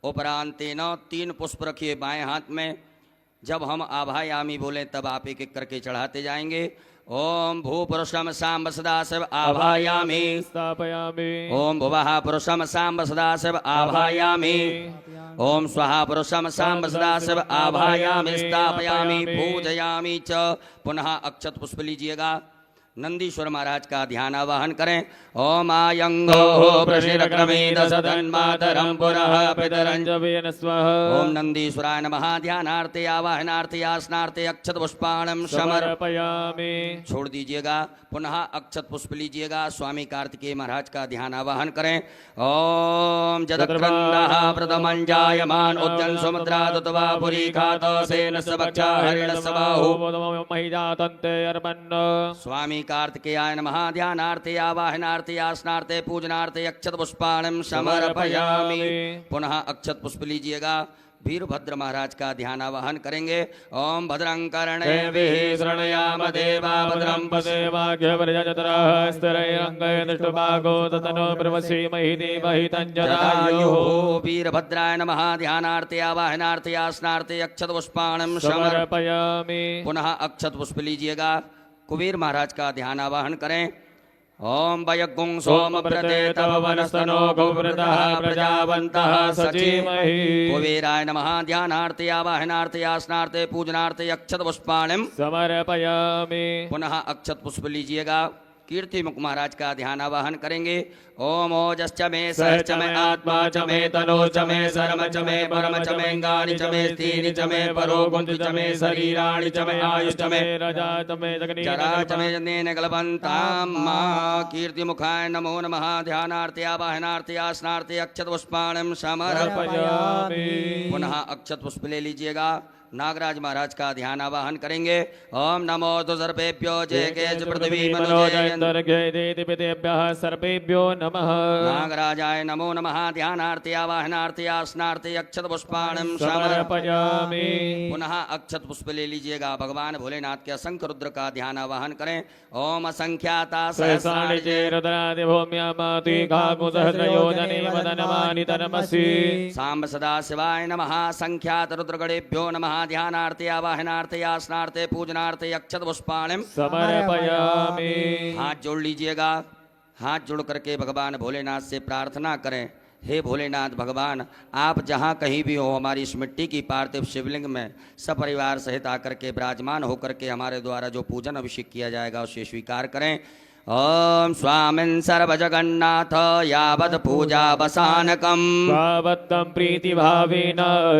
उपरांतेन 3 पुष्प रखिए बाएं हाथ में। जब हम आभायामी बोले तब आप एक एक करके चढ़ाते जाएंगे। ओम भूपुरुषम सांब सदाशिव आभायामि स्थापयामि। ओम भुवः पुरुषम सांब सदाशिव आभायामि। ओम स्वहा पुरुषम सांब सदाशिव आभायामि स्थापयामि पूजयामि च। पुनः अक्षत पुष्प लीजिएगा। नंदीश्वर महाराज का ध्यान आवाहन करें। ओम आयंगो प्रशिरक्रमेद सदन्मातरं पुरः पितरं च वेन स्वः। ओम नंदीश्वराय नमः। ध्यानार्थे आवाहनार्थे आसनार्थे अक्षत पुष्पाणं समर्पयामि। छोड़ दीजिएगा। पुनः अक्षत पुष्प लीजिएगा। स्वामी कार्तिकेय महाराज का ध्यान आवाहन करें। ओम जदक्रंदः प्रथमं जायमान उद्यन समुद्रादुतवा पुरी खात सेन सबक्षा हरिण सबाहु महिजातन्ते अर्पन्न। स्वामी कार्तिकेयाय नमः। ध्यानार्थे आवाहनार्थे आसनार्थे पूजनार्थे अक्षत पुष्पाणं समर्पयामि। पुनः अक्षत पुष्प लीजिएगा। वीरभद्र महाराज का ध्यान आवाहन करेंगे। ओम भद्रं कर्णेभिः शृणुयाम देवा भद्रं पश्येमाख्यवर्यजतरः स्थिरैरङ्गैः दृष्टभागो ततनो ब्रह्मश्रीमहि देवहि तञ्जदायुः। वीरभद्राय नमः। ध्यानार्थे आवाहनार्थे आसनार्थे अक्षत पुष्पाणं समर्पयामि। पुनः अक्षत पुष्प लीजिएगा। कुबेर महाराज का ध्यान आवाहन करें। ओम वयगुं सोम प्रते तव वनस्तनो गौव्रतः प्रजावन्तः सचीमहि। कुबेराय नमः। ध्यानार्थे आवाहनार्थे आसनार्थे पूजनार्थे अक्षत पुष्पाणं समर्पयामि। पुनः अक्षत पुष्प लीजिएगा। कीर्ति मुख महाराज का ध्यान आवाहन करेंगे। ओम ओजश्च मे सहश्च मे आत्मा च मे तनो च मे शर्म च मे परम च मे अंगानि च मे स्थीनि च मे परो गुंतु च मे शरीराणि च मे आयुष च मे रजा च मे जगनी जरा च मे जनेन कल्पन्ताम् मा। कीर्ति मुखाय नमो नमः। ध्यानार्थे आवाहनार्थे आसनार्थे अक्षत पुष्पाणं समर्पयामि। पुनः अक्षत पुष्प ले लीजिएगा। नागराज महाराज का ध्यान आवाहन करेंगे। ओम नमो तो सर्वेभ्यो जय केच पृथ्वी मनोजयेभ्यः सर्वेभ्यो नमः। नागराजाय नमो नमः। ध्यानार्थे आवाहनार्थे आसनार्थे अक्षत पुष्पाणं समर्पयामि। पुनः अक्षत पुष्प ले लीजिएगा। भगवान भोलेनाथ के असंख्य रुद्र का ध्यान आवाहन करें। ओम असंख्याता सहस्राणि चेरुद्रादि भूम्यामाति काकुसहस्रयोजने वदनमानि तनमसि। सांब सदा शिवाय नमः। संख्यात रुद्रगणेभ्यो नमः। ध्यानार्थे आवाहनार्थे आसनार्थे पूजनार्थे अक्षत पुष्पाणं समर्पयामि। हाथ जोड़ लीजिएगा। हाथ जोड़ करके भगवान भोलेनाथ से प्रार्थना करें। हे भोलेनाथ भगवान, आप जहाँ कहीं भी हो हमारी इस मिट्टी की पार्थिव शिवलिंग में सपरिवार सहित आकर के विराजमान होकर के हमारे द्वारा जो पूजन अभिषेक किया जाएगा उसे स्वीकार करें। ओम स्वामिन् सर्वजगन्नाथ यावत् पूजावसानकम् भावत्तं प्रीतिभावेन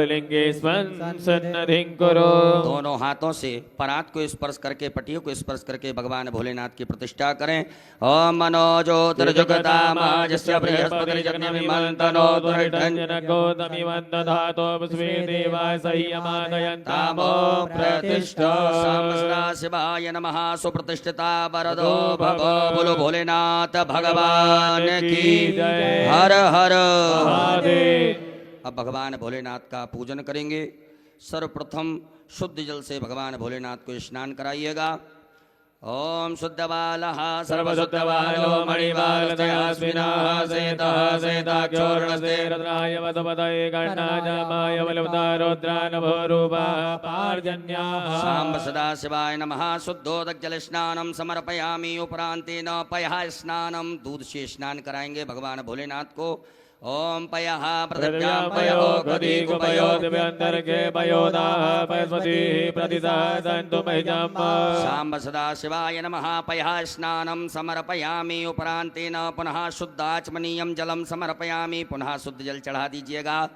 लिंगेस्मिन् सन्निधिं कुरु। दोनों हाथों से परात को स्पर्श करके पटियों को स्पर्श करके भगवान भोलेनाथ की प्रतिष्ठा करें। ओम मनोज्योतिर्जुगतामाजस्य बृहस्पतिर्जगन्यमिमन्तनो दुर्धञ्जनगोतमिवन्दधातो स्वे देवाय संयमादयन्तामो प्रतिष्ठा। शिवाय नमः। सुप्रतिष्ठिता वरदो भव बोलो भोलेनाथ भगवान की हर हर महादेव। अब भगवान भोलेनाथ का पूजन करेंगे। सर्वप्रथम शुद्ध जल से भगवान भोलेनाथ को स्नान कराइएगा। ओम शुद्ध बालः सर्वशुद्धबालो मणिबालदयास्विनः सेतः सेताक्षोर्णसे रुद्राय वसुपतये गणाजामाय बलवतारोद्रानभोरूपः पार्जन्याः। सांब सदा शिवाय नमः। शुद्धोदक जल स्नानम समर्पयामि। उपरांतेन पयः स्नानम दूध से स्नान कराएंगे भगवान भोलेनाथ को। ओम पयः पृथिव्यां पयो गदी कुपयो दिव्यंतर्गे पयोदाः पयस्वतीः प्रतिसादन्तु मह्यम्। सांब सदा शिवाय नमः। पयः स्नानं समर्पयामि। उपरांतेन पुनः शुद्धाचमनीयं जलम समर्पयामि। पुनः शुद्ध जल चढ़ा दीजिएगा।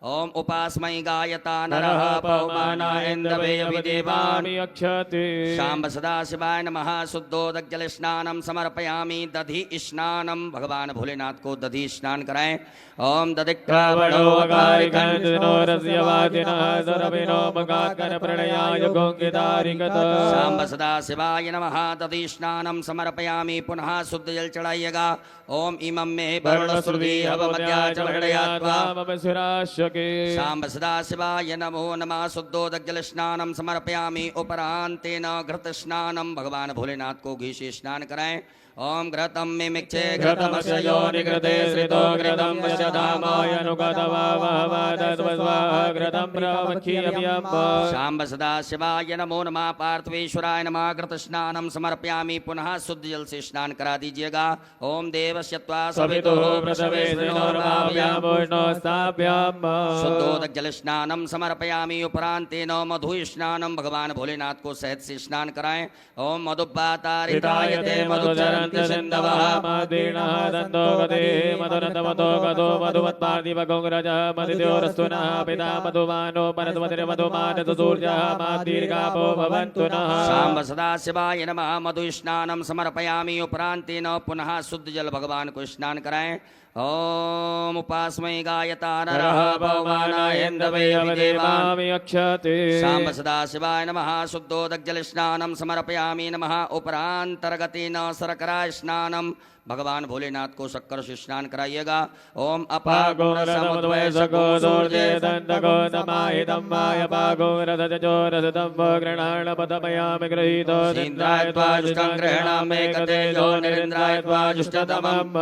ओम उपास्मै गायता नरः पवमानाय इन्द्रवे अभिदेवानि अक्षते। सांब सदा शिवाय नमः। शुद्धोदक जल स्नानम समर्पयामि। दधि स्नानम भगवान भोलेनाथ को दधि स्नान कराएं। ओम श्रावणो वकारिकन्नो रस्यवादिनः सुरभिनो मगात्कन प्रणयाय गोङ्गितारिकत। सांब सदा शिवाय नमः। दधि स्नानम समर्पयामि। पुनः शुद्ध जल चढ़ाइएगा। ओम इमं मे वरुणश्रुति हवमध्याचमर्णयात्वा मम शिराश्यके। सांब सदा शिवाय नमो नमः। शुद्धोदक जल स्नानम समर्पयामि। उपरांतेन घृत स्नानम भगवान भोलेनाथ को घी से स्नान कराएं। ओम घृतम मिमिक्षे घृतमस्य योनिकृते श्रितो घृतं वशदामायनुगतवावहवादस्वस्वाहा घृतं प्रवक्षीयम्यम्। सांब सदा शिवाय नमो नमः। पार्थिवेश्वराय नमः। घृत स्नानम समर्पयामि। पुनः शुद्ध जल से स्नान करा दीजिएगा। ओम देवस्य त्वा सवितुः प्रसवेशिनोर्भाव्यामोष्णोस्ताभ्याम्। शुद्धोदक जल स्नानम समर्पयामि। उपरांतेन मधु स्नानम भगवान भोलेनाथ को शहद से स्नान कराएं। ओम मधुपातारितायते मधुचरन्ति सिन्धवः मदीर्णः दन्तो गते मधुरन्तमतो गतो मधुमत्पार्थिवगोङ्ग्रजः मदित्योरस्तुनः पिता मधुमानो परस्वतिर्मधुमानतुसूर्यः मादीर्घापो भवन्तु नः। सांब सदा शिवाय नमः। मधु स्नानम समर्पयामि। उपरांतेन पुनः शुद्ध जल भगवान को स्नान कराएं। ओम उपास्मै गायता नरः पवमानाय इन्द्रवे अभिदेवानि अक्षते। सांब सदा शिवाय नमः। शुद्धोदक जल स्नानम समर्पयामि। नमः। उपरांतर्गतेन शर्करा स्नानम भगवान भोलेनाथ को शक्कर से स्नान कराइएगा। ओम अपागो रथमुद्वयसको दूर्जे दन्तको नमाहितं मायपागो रथजो रथतम्बो गृह्णाणपदमयामि गृहीतो इंद्राय त्वा जुष्टं गृह्णामि कतेजो निरिन्द्राय त्वा जुष्टतमम्।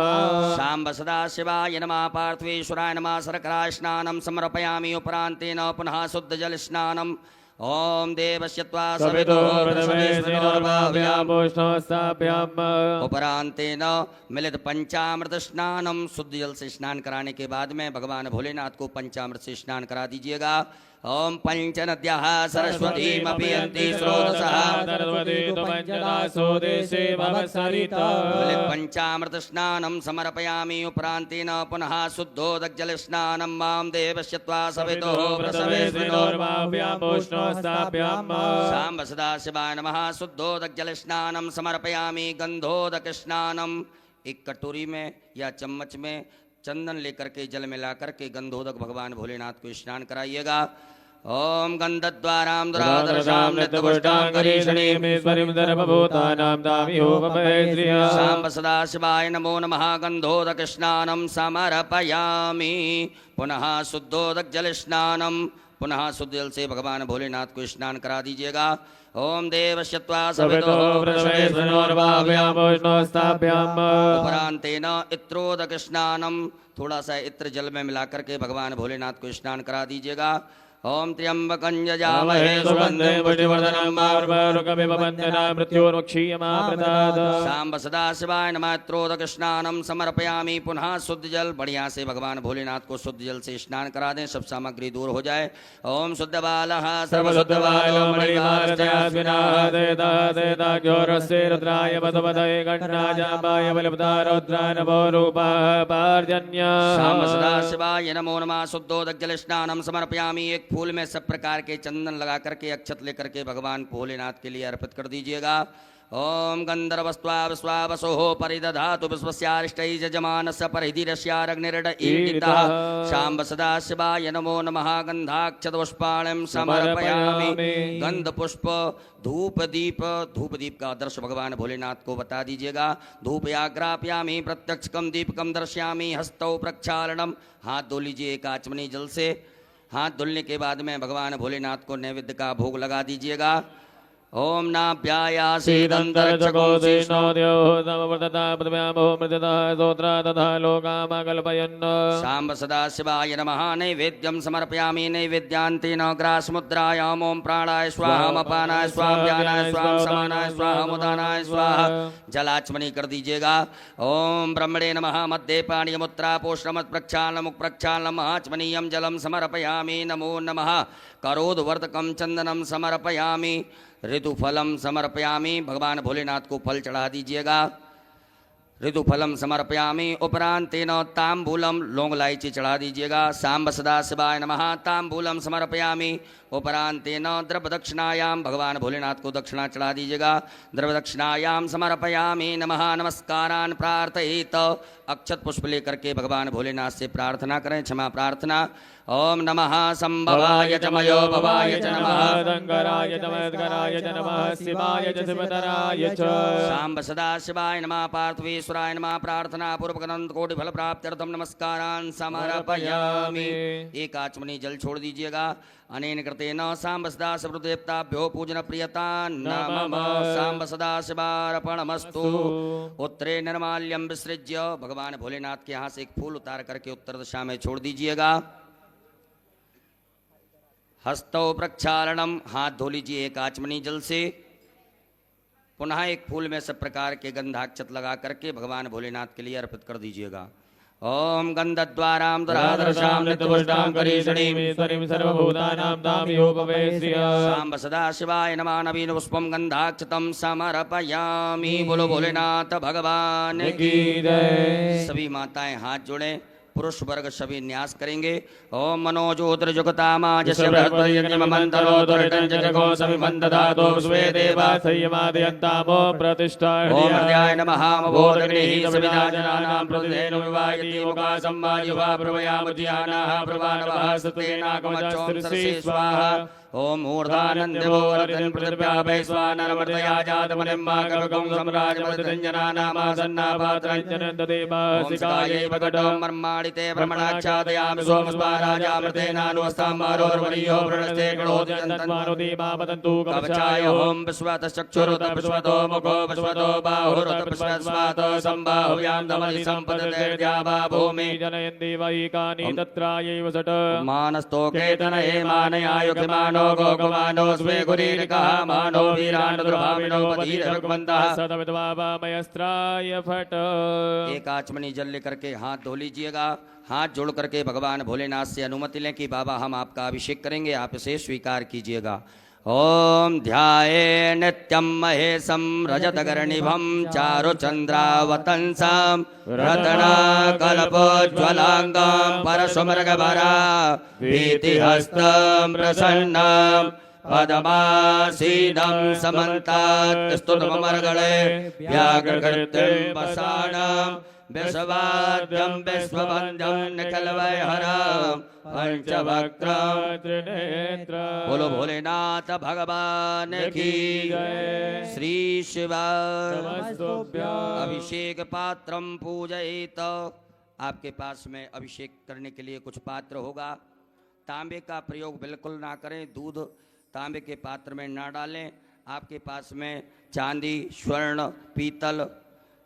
सांब सदा शिवाय नमः। पार्थिवेश्वराय नमः। शर्करा स्नानं समर्पयामि। उपरांतेन पुनः शुद्ध जल स्नानम्। ओम देवस्य त्वा सवितुः प्रसवेशिनोर्भाव्यामोष्णोस्ताभ्याम्। उपरांतेन मिलित पंचामृत स्नानम। शुद्ध जल से स्नान कराने के बाद में भगवान भोलेनाथ को पंचामृत से स्नान करा दीजिएगा। ओम पंचनद्याः सरस्वतीमपीयन्ति स्रोतसः मिलित पंचामृत स्नानं समर्पयामि। उपरांतेन पुनः शुद्धोदक जल स्नानं मां देवस्य त्वा सवितुः प्रसवेशिनोर्भाव्यामोष्णोस्ताभ्याम्। सांब सदा शिवाय नमः। शुद्धोदक जल स्नानं समर्पयामि। गंधोदक स्नानम। एक कटोरी में या चम्मच में चंदन लेकर के जल मिला करके गंधोदक भगवान भोलेनाथ को स्नान कराइएगा। ओम गंधद्वारां दुरादर्शां नित्यपुष्टां गरीषणीमेश्वरीं सर्वभूतानां तामिहोपमहेश्रियः। सांब सदा शिवाय नमो नमः। गंधोदक स्नानं समर्पयामि। पुनः शुद्धोदक जल स्नानम। पुनः शुद्ध जल से भगवान भोलेनाथ को स्नान करा दीजिएगा। ओम देवस्य त्वा सवितुः प्रसवेशिनोर्भाव्यामोष्णोस्ताभ्याम्। उपरांतेन इत्रोदक स्नानम। थोड़ा सा इत्र जल में मिलाकर के भगवान भोलेनाथ को स्नान करा दीजिएगा। ओम त्र्यंबकं यजामहे सुगन्धिं पुष्टिवर्धनं मारुकमिव वन्दना मृत्योर्मुक्षीयमामृतात् सांब सदा शिवाय नमः। त्रोदकस्नानं समर्पयामि। पुनः शुद्ध जल बढ़िया से भगवान भोलेनाथ को शुद्ध जल से स्नान करा दें, सब सामग्री दूर हो जाए। ओम शुद्ध बालः सर्वशुद्धवायो मणिमालतयास्विनादेदादेदाघ्योरस्य रुद्राय मधुमदये गणराजाम्बाय बलिपदा रुद्राय नमो रूपाः पार्जन्य सांब सदा शिवाय नमो नमः। शुद्धोदक जल स्नानम समर्पयामि। एक फूल में सब प्रकार के चंदन लगा करके अक्षत लेकर के भगवान भोलेनाथ के लिए अर्पित कर दीजिएगा। ओम गंधर्वस्वावसोः परिदधातु विश्वस्यारिष्टै यजमानस्य परिधिरस्यारग्निरडईडितः शाम्ब सदा शिवाय नमो नमः। गंधाक्षतपुष्पाणिं समर्पयामि। गंध पुष्प धूप दीप का दर्श भगवान भोलेनाथ को बता दीजिएगा। धूप आग्रापयामि प्रत्यक्षकम दीपकम दर्शयामि। हस्तौ प्रक्षालनम, हाथ धो लीजिए एक आचमनी जल से। हाथ धुलने के बाद में भगवान भोलेनाथ को नैवेद्य का भोग लगा दीजिएगा। ओम सांब सदा शिवाय नमः। नैवेद्यम समर्पयामि। नैवेद्यांतेन ग्रासमुद्रायाम ओम प्राणाय स्वाहा अपानाय स्वाहा व्यानाय स्वाहा समानाय स्वाहा मुदानाय स्वाहा जलाचमनी कर दीजिएगा। ओम ब्रह्मणे नमः। मध्य पाणियमुत्रा पोषणमत् प्रक्षालनमुख प्रक्षालनम आचमनीयम जलम समर्पयामि। नमो नमः। करोदवर्तकम चंदनम समर्पयामि। ऋतुफलम समर्पयामि। भगवान भोलेनाथ को फल चढ़ा दीजिएगा। ऋतुफलम समर्पयामि। उपरांतेन तांबूलम, लौंग इलायची चढ़ा दीजिएगा। सांब सदा शिवाय नमः। तांबूलम समर्पयामि। उपरांतेन द्रव्य दक्षिणायाम, भगवान भोलेनाथ को दक्षिणा चढ़ा दीजिएगा। द्रव्य दक्षिणायाम समर्पयामि। नमः। नमस्कारान प्रार्थयेत। अक्षत पुष्प लेकर के भगवान भोलेनाथ से प्रार्थना करें, क्षमा प्रार्थना। ओम नमः संभवाय च मयो भवाय च नमः। शंकराय च मद्गराय च नमः। शिवाय च शिवतराय च सांब सदा शिवाय नमः। पार्थवेश्वराय नमः। प्रार्थना पूर्वक अनंत कोटि फल प्राप्त्यर्थम नमस्कारान् समर्पयामि। एक आचमनी जल छोड़ दीजिएगा। अनेन कृतेन सांब सदा शिवदेवताभ्यो पूजन प्रियता नमः। सांब सदा शिवार्पणमस्तु। उत्तरे निर्माल्यम विसृज्य, भगवान भोलेनाथ के यहाँ से एक फूल उतार करके उत्तर दिशा में छोड़ दीजिएगा। हस्तौ प्रक्षालनम, हाथ धो लीजिए एक आचमनी जल से। पुनः एक फूल में सब प्रकार के गंधाक्षत लगा करके भगवान भोलेनाथ के लिए अर्पित कर दीजिएगा। ओम गंधद्वारां दुरादर्शां नित्यपुष्टां करीषणीं ईश्वरीं सर्वभूतानां तामियोपवेश्य सांब सदा शिवाय नमः। नवीन पुष्पम गंधाक्षतम समर्पयामि। बोलो भोलेनाथ भगवान की जय। सभी माताएं हाथ जोड़ें, पुरुष वर्ग सभी न्यास करेंगे। ओम मनोजोत्र जुगतामा जस्य बृहस्पतिर्यज्ञमन्तरो दुर्टञ्जको समिमन्दधातो स्वे देवा संयमादयन्तामो प्रतिष्ठा ओम हृदयाय नमः। बोधगृहीः सविदाजनानां प्रतिधेनु विवाहिती मुखा सम्मायुवा प्रभयामुद्यानाः प्रवानवः सतेनाकमच्चों स्वाहा। ओम ऊर्ध्वानन्दवोरतिं प्रतिव्यापै स्वानरमर्दया जातमनिम्मा कवकं सम्राजमतिरञ्जनानामासन्नापात्रञ्जनन्ददेवासिकायै वकटं मर्माणिते ब्रह्मणाच्छादयामि सोमस्माराजामृतेनानुवस्ताम्बारोर्वरीयो प्रणस्ते गणोदयन्तन्मारुदीमापतन्तु कवचाय। ओम विश्वतश्चक्षुरुत विश्वतो मुखो विश्वतो बाहुरुत विश्वस्मात् सम्बाहुव्यां दमलि सम्पदते द्यावा भूमि जनयन्ति वैकानि तत्रायैव सट मानस्तोकेतनये मानयायुक्तिमानो गोगमानो स्वे गुरीरिकः मानो वीरान् दुर्भाविनो पतिरभगवन्तः सदविद्वामयस्त्राय फट। एक आचमनी जल लेकर के हाथ धो लीजिएगा। हाथ जोड़ करके भगवान भोलेनाथ से अनुमति लें कि बाबा हम आपका अभिषेक करेंगे, आप इसे स्वीकार कीजिएगा। ओम ध्याये नित्यं महेशं रजतगर्णिभं चारुचन्द्रावतंसं रत्नाकल्पोज्ज्वलाङ्गं परशुमृगभरा भीतिहस्तं प्रसन्नं पदमासीनं समन्तात् स्तुतमर्गळे व्याघ्रकृतिं वसानं विश्वाद्यं विश्वबन्धं निखिलवैहरं पंचवक्त्रं त्रिनेत्रं। बोलो भोलेनाथ भगवान की श्री शिवा। अभिषेक पात्रम पूजयेत। आपके पास में अभिषेक करने के लिए कुछ पात्र होगा। तांबे का प्रयोग बिल्कुल ना करें, दूध तांबे के पात्र में ना डालें। आपके पास में चांदी, स्वर्ण, पीतल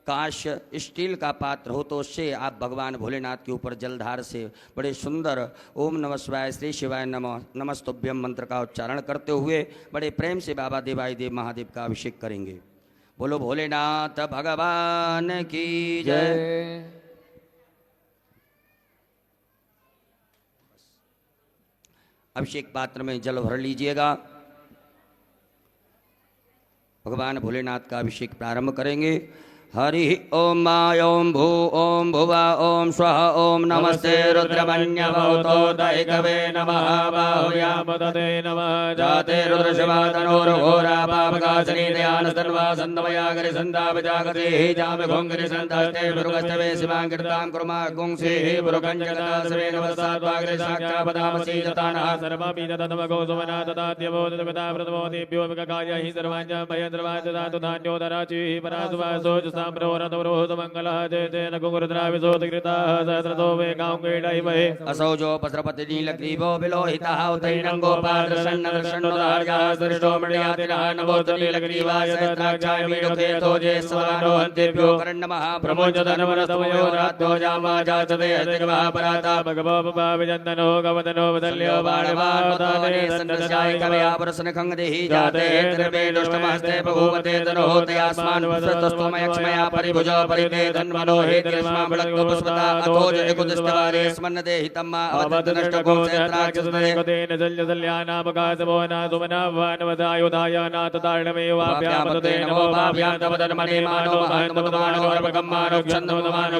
कांस्य स्टील का पात्र हो तो उससे आप भगवान भोलेनाथ के ऊपर जलधार से बड़े सुंदर ओम नमः शिवाय श्री शिवाय नमः नमस्तुभ्यम मंत्र का उच्चारण करते हुए बड़े प्रेम से बाबा देवाई देव महादेव का अभिषेक करेंगे। बोलो भोलेनाथ भगवान की जय। अभिषेक पात्र में जल भर लीजिएगा। भगवान भोलेनाथ का अभिषेक प्रारंभ करेंगे। हरि ओम मा ओम भू ओम भुवा ओम स्वः ओम नमस्ते रुद्रमन्य भवतो दैकवे नमः बाहुयाम तते नमः जाते रुद्र शिवा तनोर्घोरा पापकासनी दयान सर्वा संदमया गिरि संदाप जागते जाम घोंगरि संतस्ते भृगस्तवे शिवांकृतां कुर्मा गुंसे भृगंजगता सवे नमस्ताद्वाग्रे साक्षापदामसि जतानः सर्वपि ततमगो सुमना तदाद्यवो तदगता प्रथमो देभ्यो विककाय हि सर्वाञ्च भयद्रवा ददातु धान्योदराचि परासुवासो मंगलः जय जय नकुरुद्राविशोधकृताः सहस्रतो वे गांगेडैमहे असौजो पत्रपति नीलग्रीवो विलोहितः उतैरङ्गोपादर्शन्नदर्शन्नोदार्यः सृष्टो मृण्यातिनः नमोऽस्तु नीलग्रीवाय सहस्राक्षाय मीढुके तोजे स्वनो हन्तेभ्यो कर्णमः प्रमोचतनमनस्तमयो रातो जामाजाचते हतिगवः पराता भगवो विजन्दनो गवदनो वदल्यो बाणवाताने सन्दस्याय कवया पुरसनखङ्गदेहि जाते त्रिवे दुष्टमस्ते बभूवते तनोहतयास्मान् पुष्पतस्तोमयक्ष्मया परिभुज परिते धन्वनो हे तिरस्मा बलक्तो पुष्पता अथोज एकुदिष्टवारे स्मन्नदे हितम्मा अवदनष्टको क्षेत्राक्षसदे तेन जल्यजल्यानामकासवो नासुमनावानवदायुधाय नाततारणमेवाभ्यामतते नमो भाभ्यान्तवदन्मने मानो महन्तमतमानो रवकम्मानो क्षन्दमतमानो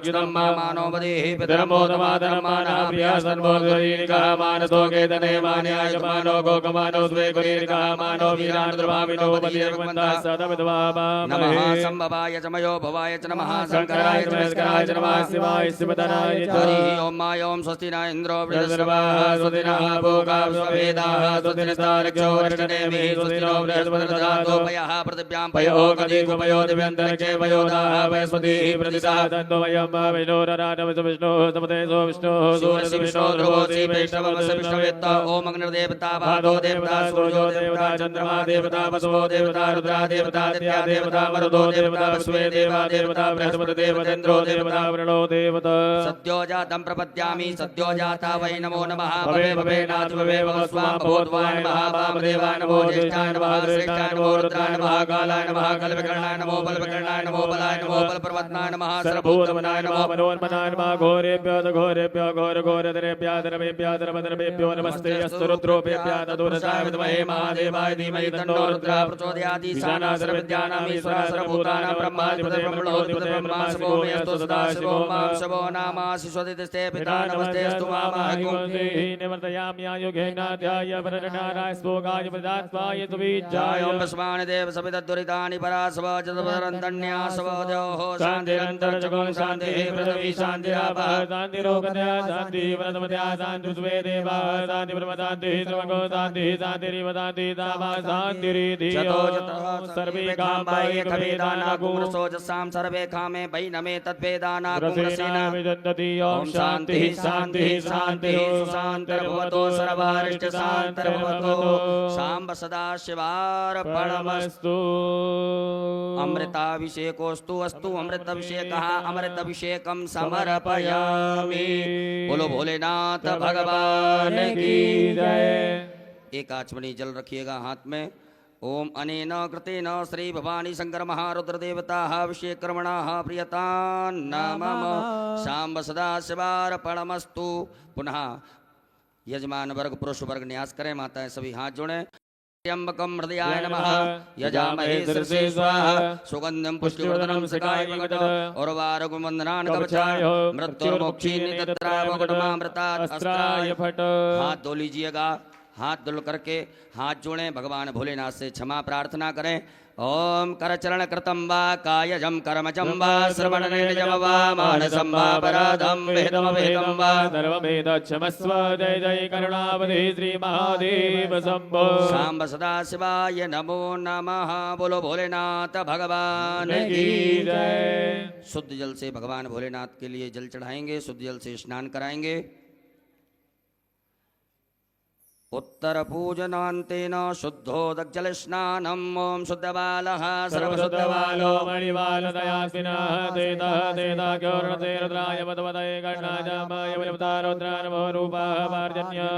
मानो वदेहि पितरमोदमादरमानाभ्या सर्वोदरीनिकः मानसो केतने मान्याय मानो गोकमानो स्वे कुलीनिकः मानो वीरानुद्रभाविनो बलिर्वन्दः सदविद्वामा नमः संभवाय चमयो भवाय च नमः शंकराय च नमस्काराय च नमः शिवाय शिवतराय च हरि ओम मा ओम स्वस्ति न इन्द्रो बृहस्पतिर्वाः स्वस्तिनः भोगा स्ववेदाः स्वस्तिनस्तारक्षो वर्षणेमि स्वस्तिनो बृहस्पतिर्दधातु पयः पृथिव्यां पयो कदिगुपयो दिव्यन्तरिक्षे पयोदाः वयस्पतिः प्रतिशः तन्तो वयं विष्णोरराटविष्णुः तमतेजो विष्णुः सूर्यविष्णो ध्रुवोऽसि वैष्णवस्य विष्णुवेत्त ओम अग्निर्देवता भादो देवता सूर्यो देवता चन्द्रमा देवता वसवो देवता रुद्रा देवता दित्या देवता मरुदो देवता स्वे देवा देवता बृहस्पति देवतेन्द्रो देवता वृणो देवता सद्यो जातं प्रपद्यामि सद्यो जाता वै नमो नमः भवे भवे नाथ भवे भव स्वां भवोद्वाय नमः वामदेवाय नमो ज्येष्ठाय नमः श्रेष्ठाय नमो रुद्राय नमः कालाय नमः कल्पकर्णाय नमो बलविकर्णाय नमो बलाय नमो बलप्रवत्नाय नमः सर्वभूतमनाय नमः मनोन्मनाय नमः घोरेभ्यो घोरेभ्यः धर्मेभ्यो नमस्ते अस्तु रुद्रोभ्यः तदुरसाय विद्महे महादेवाय धीमहि तन्नो रुद्रः प्रचोदयात् ईशाना सर्वविद्यानां ईश्वरः सर्वभूतानां ब्रह्माधिपतिः ब्रह्मणोऽधिपतिः ब्रह्मा शिवो मे अस्तु सदा शिवो मां शिवो नामासि स्वदितस्ते पिता नमस्ते अस्तु मामहं निवर्तयामि आयुगेनाध्याय वरणाराय स्वोगाय प्रदात्वाय तुबीजाय ओम स्मान् देव सविदुरितानि परासव जदवरन्तन्यासव देवः शान्तिरन्तर्जगो शान्तिः पृथ्वी शान्तिरापः शान्तिरोगतया शान्तिः वरदमतया शान्तिर्स्वे देवा शान्तिर्ब्रह्मशान्तिः सर्वगो शान्तिः शान्तिरिव शान्तिः तामा शान्तिरिति सर्वे कामाय कवेदाना कुमरसोजसां सर्वे कामे वैनमे तद्वेदाना कुमरसेन विदन्ति ओम शान्तिः शान्तिः शान्तिः सुशान्तिर्भवतो सर्वारिष्ट शान्तिर्भवतो शाम्ब सदा शिवार्पणमस्तु। अमृताभिषेकोस्तु अस्तु अमृताभिषेकः अमृताभिषेकं समर्पयामि। बोलो भोलेनाथ भगवान की जय। एक आचमनी जल रखिएगा हाथ में। ओम अनेन कृतेन श्री भवानी शंकर महारुद्र देवताः अभिषेकर्मणाः प्रियतान्नमः शाम्ब सदा शिवार्पणमस्तु। पुनः यजमान वर्ग पुरुष वर्ग न्यास करें, माताएं सभी हाथ जोड़ें। त्र्यंबकं हृदयाय नमः यजामहे शीर्षे स्वाहा सुगंधिं पुष्टिवर्धनं शिखाय उर्वारुकमंदनान् कवचाय मृत्युर्मोक्षीनि तत्रावगुणमामृतात् अस्त्राय फट। हाथ धो लीजिएगा। हाथ धुल करके हाथ जोड़ें, भगवान भोलेनाथ से क्षमा प्रार्थना करें। ओम करचरण कृतं वा कायजं कर्मजं वा श्रवणनेजं वा मानसं वा पराधं वेदमवेदं वा सर्ववेदक्षमस्व। जय जय करुणावधे श्री महादेव शंभो। शाम्ब सदा शिवाय नमो नमः। बोलो भोलेनाथ भगवान की जय। शुद्ध जल से भगवान भोलेनाथ के लिए जल चढ़ाएंगे, शुद्ध जल से स्नान कराएंगे। उत्तरपूजनान्तेन शुद्धोदग्जलस्नानम् ॐ शुद्धबालः सर्वशुद्धबालो मणिबालदयास्विनः तेतः तेताख्योर्णते रुद्राय मदवदये गणाजामाय विलुप्तारुद्रानमो रूपाः पार्जन्यः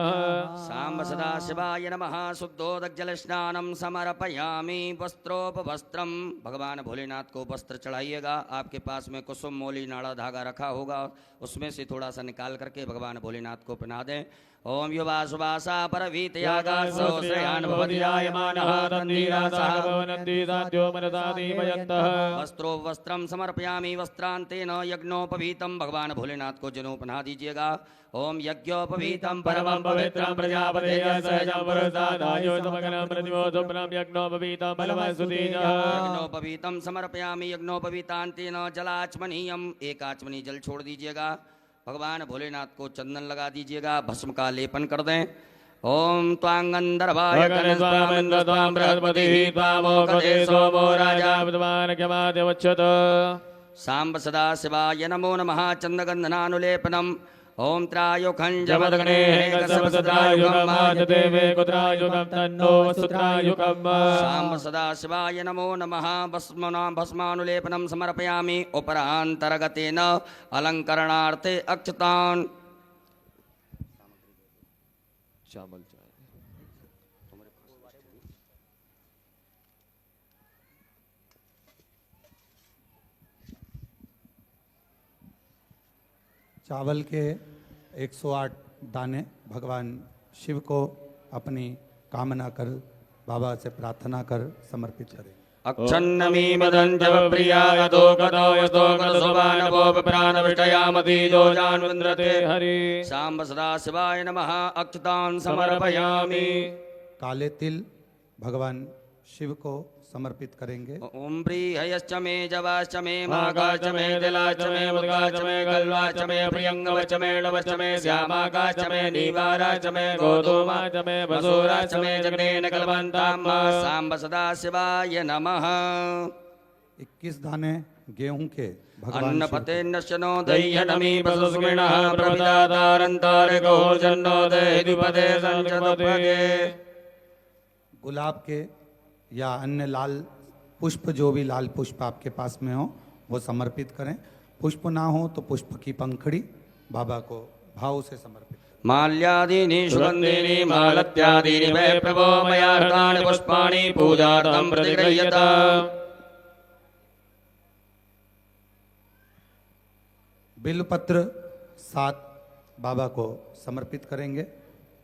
साम्ब सदाशिवाय नमः शुद्धोदग्जलस्नानं समर्पयामि वस्त्रोपवस्त्रम भगवान भोलेनाथ को वस्त्र चढ़ाइएगा। आपके पास में कुसुम मोली नाड़ा धागा रखा होगा, उसमें से थोड़ा सा निकाल करके भगवान भोलेनाथ को पहना दें। ओम युवा सुवासा परवीतयागासो श्रेयान् भवति जायमानः तन्वीरासः भवनन्दिदाद्यो मनदादीमयन्तः वस्त्रो वस्त्रम समर्पयामि वस्त्रांतेन यज्ञोपवीतम भगवान भोलेनाथ को जनेऊ पहना दीजिएगा। ओम यज्ञोपवीतम परमं पवित्रं प्रजापतेय सहजं पुरस्तादायो समग्रं प्रतिमोदुप्रं यज्ञोपवीतं बलवस्तुतीजः यज्ञोपवीतम समर्पयामि यज्ञोपवीतांतेन जलाचमनीयम एक आचमनी जल छोड़ दीजिएगा। भगवान भोलेनाथ को चंदन लगा दीजिएगा, भस्म का लेपन कर दें। ओम त्वांगंधर्वाय त्वां बृहस्पतिः त्वामोकदे सोमो राजा विद्वान् क्षमाद्यवच्छत सांब सदा शिवाय नमो नमः चंदगंधनानुलेपनम ओम त्रायुखं जमदग्नेकसमसदायुगं देवे कुत्रायुगं तन्नो सुत्रायुगं सांब सदा शिवाय नमो नमः भस्मानुलेपनं समर्पयामि उपरान्तर्गतेन अलंकरणार्थे अक्षतान् चावल के 108 दाने भगवान शिव को अपनी कामना कर बाबा से प्रार्थना कर समर्पित करें। अक्षन्नमी मदंजव प्रियाय तो गतो यतो गतसुवानवोप प्राणविष्टयामति दोजान्वन्द्रते हरि सांब सदा शिवाय नमः अक्षतान् समर्पयामि। काले तिल भगवान शिव को समर्पित करेंगे। ओम प्रियश्च मे जवाश्च मे मागाश्च मे दिलाश्च मे मुद्गाश्च मे गल्वाश्च मे प्रियंगवश्च मे नवश्च मे श्यामाकाश्च मे नीवाराश्च मे गोधूमाश्च मे वसूराश्च मे जगनेन कल्पन्ताम् सांब सदा शिवाय नमः। 21 दाने गेहूं के भगवान अन्नपते नश्यनो दह्यनमी पशुस्मिनः प्रविदातारन्तारिको जन्नो देहिपदे संचतपदे। गुलाब के या अन्य लाल पुष्प, जो भी लाल पुष्प आपके पास में हो वो समर्पित करें। पुष्प ना हो तो पुष्प की पंखड़ी बाबा को भाव से समर्पित करें। माल्यादीनि सुगंधीनि मालत्यादीनि वै प्रभो मया हृतानि पुष्पाणि पूजार्थं प्रतिगृह्यता। बिल्वपत्र 7 बाबा को समर्पित करेंगे।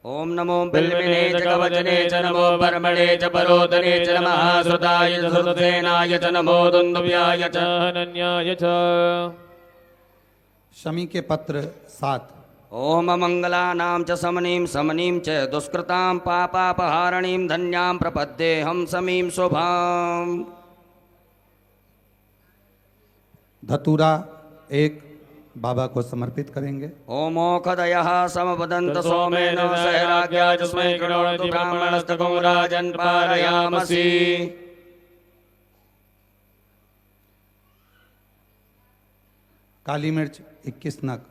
ओम नमो बिल्विने च कवचने च नमो परमणे च परोदने च नमः श्रुताय च श्रुतसेनाय च नमो दुन्दुभ्याय च अनन्याय च। शमी के पत्र 7 ओम मंगलानां च समनीं समनीं च दुष्कृतां पापापहारणीं धन्यां प्रपद्येऽहं समीं शुभाम्। धतूरा 1 बाबा को समर्पित करेंगे। ओमोखदयः समवदन्त सोमेन सहराज्ञा जस्मै गणोति ब्राह्मणस्तको राजन् पारयामसि। काली मिर्च 21 नग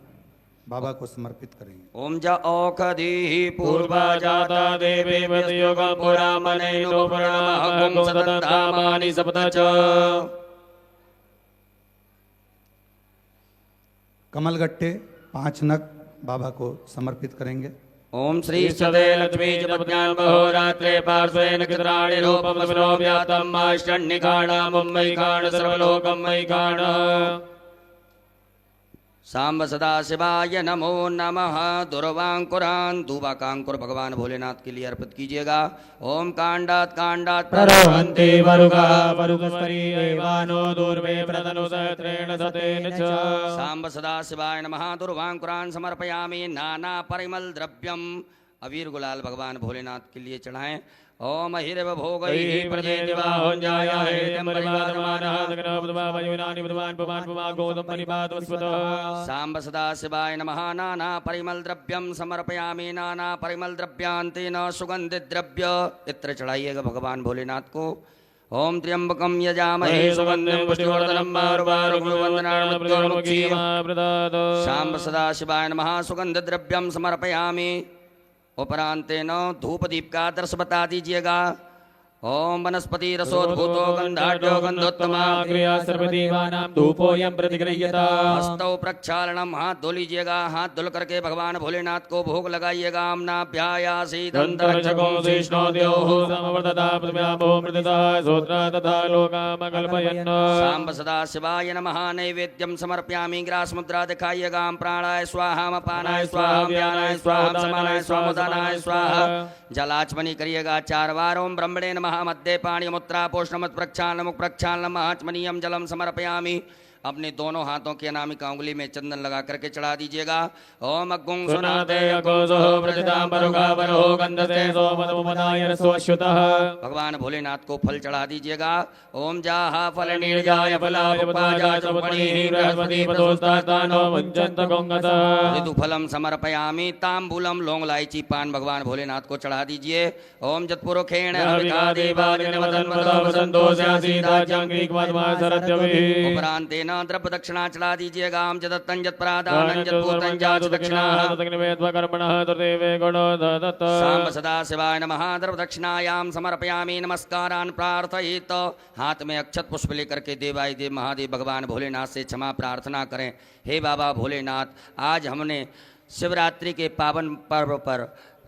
बाबा को समर्पित करेंगे। ओम ज औषधीः पूर्वा जाता देवी मृतयुगं पुरा मनेनो पुराणमहं सततामानि सप्त च। कमलगट्टे 5 नग बाबा को समर्पित करेंगे। ओम श्री सदे लक्ष्मी च पद्यां महोरात्रे पार्श्वेन कित्राणि रूपं विनो व्यातं माष्टन्निकाण मुम्बैकाण सर्वलोकं मैकाण। सांब सदा शिवाय नमो नमः। दुर्वांकुरान् दुवाकांकुर भगवान भोलेनाथ के लिए अर्पित कीजिएगा। ओम कांडात कांडात प्ररोहन्ति वरुगा वरुगस्परी एवानो दूर्वे प्रतनु सहस्रेण सतेन च। सांब सदा शिवाय नमः। दुर्वांकुरान् समर्पयामि नाना परिमल द्रव्यम। अबीर गुलाल भगवान भोलेनाथ के लिए चढ़ाएं। ओम हिरव भोगैः सांब सदा शिवाय नमः। नाना परिमल द्रव्यम समर्पयामि नाना परिमल द्रव्यांतेन सुगंधित द्रव्य इत्र चढ़ाइएगा भगवान भोलेनाथ को। ओम त्र्यंबकम यजामहे सुगंधिं पुष्टिवर्धनम् सांब सदा शिवाय नमः। सुगंध द्रव्यम समर्पयामि। उपरांतेन धूप दीप का आदर्श बता दीजिएगा। ओम वनस्पति रसोद्भूतो गंधाढ्यो गंधोत्तमा क्रिया सर्वदेवानां धूपोऽयं प्रतिगृह्यता। हस्तौ प्रक्षालनम, हाथ धो लीजिएगा। हाथ धुल करके भगवान भोलेनाथ को भोग लगाइएगा। अम्नाभ्यायासीत् दन्तरक्षको विष्णो द्योः समवर्तता पृथिव्यामो मृतता सोत्रा तथा लोकामकल्पयन्। सांब सदा शिवाय नमः। नैवेद्यम समर्पयामि। ग्रास मुद्रा दिखाइएगा। प्राणाय स्वाहा, अपानाय स्वाहा, व्यानाय स्वाहा, समानाय स्वाहा, उदानाय स्वाहा। जलाचमनी करिएगा 4 बार। ओम ब्रह्मणे नमः। मध्य पाणी मुत्रा पोषणमत प्रक्षालन मुख प्रक्षालन आचमनीयम जलम समर्पयामि। अपने दोनों हाथों की अनामिका उंगली में चंदन लगा करके चढ़ा दीजिएगा। ओम अग्गुं सुनाते अकोसो प्रतिदाम्बरुगा वरो गंधते सोमदमुपनाय रसोऽश्युतः। भगवान भोलेनाथ को फल चढ़ा दीजिएगा। ओम जाहा फल निर्जाय फलापुपाजा चौपणीः बृहस्पति पदोस्तानो मुञ्चन्त गोंगतः। ऋतु फलम समर्पयामि। तांबूलम लौंग इलायची पान भगवान भोलेनाथ को चढ़ा दीजिए। ओम जत्पुरुखेण उपरांत द्रव्य दक्षिणा चढ़ा दीजिएगा। हम जदत्तं जत्प्रादानं जत्पूतं जाच दक्षिणा। सांब सदा शिवाय नमः। द्रव्य दक्षिणायाम समर्पयामि। नमस्कारान् प्रार्थयित। हाथ में अक्षत पुष्प लेकर के देवाय देव महादेव भगवान भोलेनाथ से क्षमा प्रार्थना करें। हे बाबा भोलेनाथ, आज हमने शिवरात्रि के पावन पर्व पर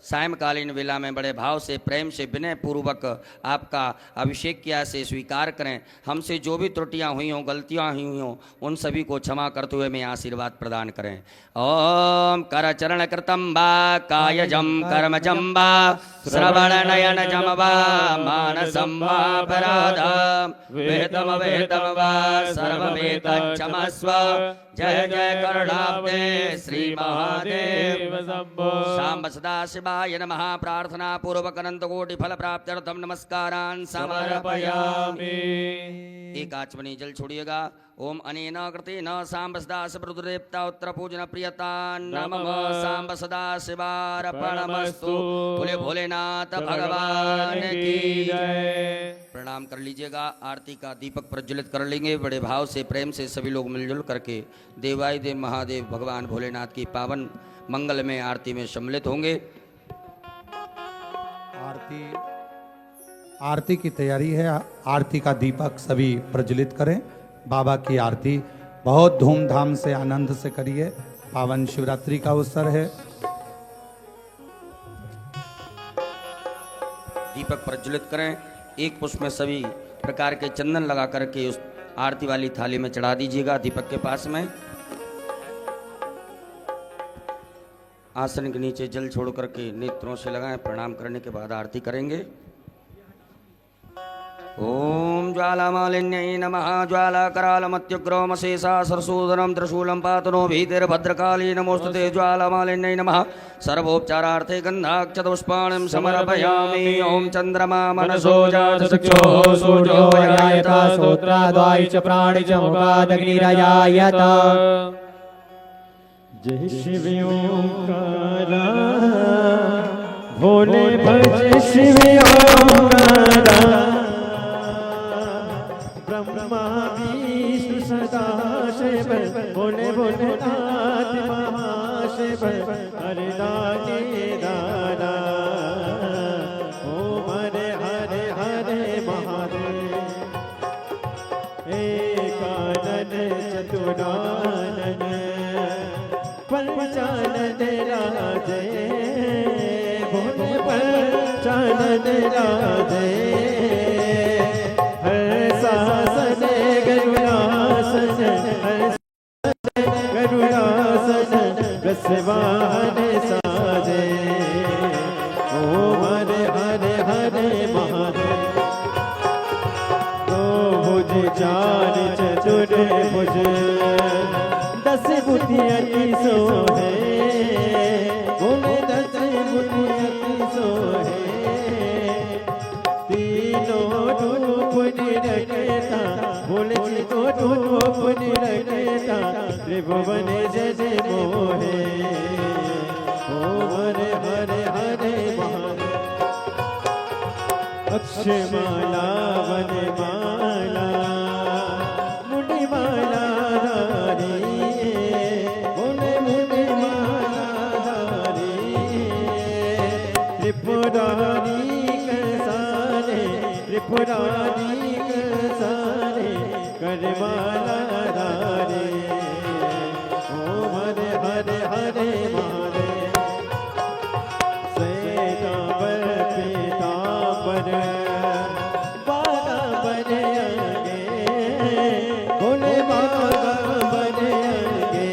सायंकालीन वेला में बड़े भाव से प्रेम से विनय पूर्वक आपका अभिषेक किया से स्वीकार करें। हमसे जो भी त्रुटियां हुई हों, गलतियां हुई हों, उन सभी को क्षमा करते हुए मैं आशीर्वाद प्रदान करें। ओम कर चरण कृतम वा कायजम कर्मजम वा श्रवण नयन जम वा मानसम वा अपराध वेदम वेदम वा सर्वमेत क्षमस्व। जय जय करुणाब्दे श्री महादेव शंभो। सांब सदा शिवाय नमः। प्रार्थना पूर्वक अनंत कोटि फल प्राप्त्यर्थम नमस्कारान् समर्पयामि। एक आचमनी जल छोड़िएगा। ओम अनेन कृतेन सांब सदा शिवरुद्रदेवता उत्तर पूजन प्रियता नमः। सांब सदा शिवार्पणमस्तु। बोले भोलेनाथ भगवान की जय। प्रणाम कर लीजिएगा। आरती का दीपक प्रज्वलित कर लेंगे। बड़े भाव से प्रेम से सभी लोग मिलजुल करके देवाय देव महादेव भगवान भोलेनाथ की पावन मंगल में आरती में सम्मिलित होंगे। आरती की तैयारी है। आरती का दीपक सभी प्रज्वलित करें। बाबा की आरती बहुत धूमधाम से आनंद से करिए। पावन शिवरात्रि का अवसर है। दीपक प्रज्वलित करें। एक पुष्प में सभी प्रकार के चंदन लगा करके उस आरती वाली थाली में चढ़ा दीजिएगा। दीपक के पास में आसन के नीचे जल छोड़ करके नेत्रों से लगाएं। प्रणाम करने के बाद आरती करेंगे। ओम ज्वालामालिन्यै नमः। ज्वालाकरालमत्युग्रोमशेषा सरसूदनं त्रिशूलं पातनो भीतिर्भद्रकाली नमोस्तुते। ज्वालामालिन्यै नमः। सर्वोपचारार्थे गन्धाक्षतपुष्पाणिं समर्पयामि। ओम चन्द्रमा मनसो जातचक्षुः सूर्यो यायत श्रोत्राद्वायु च प्राणि च मुखादग्निरजायत। जय शिव ओंकारा भोले भज शिव ओंकारा। ब्रह्मा विष्णु सदा शिव भोले भोलेनाथ महाशिव। हरे दानी दादा ओम हरे हरे हरे महादेव। एकानन चतुरानन पंचानन राजे भोले पंचानन राजे। हर्षासन गरुड़ासन गरुड़ासन रसवान साजे। ओम हरे हरे हरे महादेव। दो भुज चार चतुर भुज दस बुद्धि सोहे। बोले दस बुद्धि सोहे। तीनों रूप निरखता बोले तीनों रूप निरखता त्रिभुवन जय मोहे। ओम हरे हरे हरे महादेव। अक्षमाला वनमाला मुनिमाला धारी। बोले मुनिमाला धारी वरमाला धारे ओम हरे हरे हरे महादेव श्वेतांबर पीतांबर बागांबर अंगे भोले बागांबर अंगे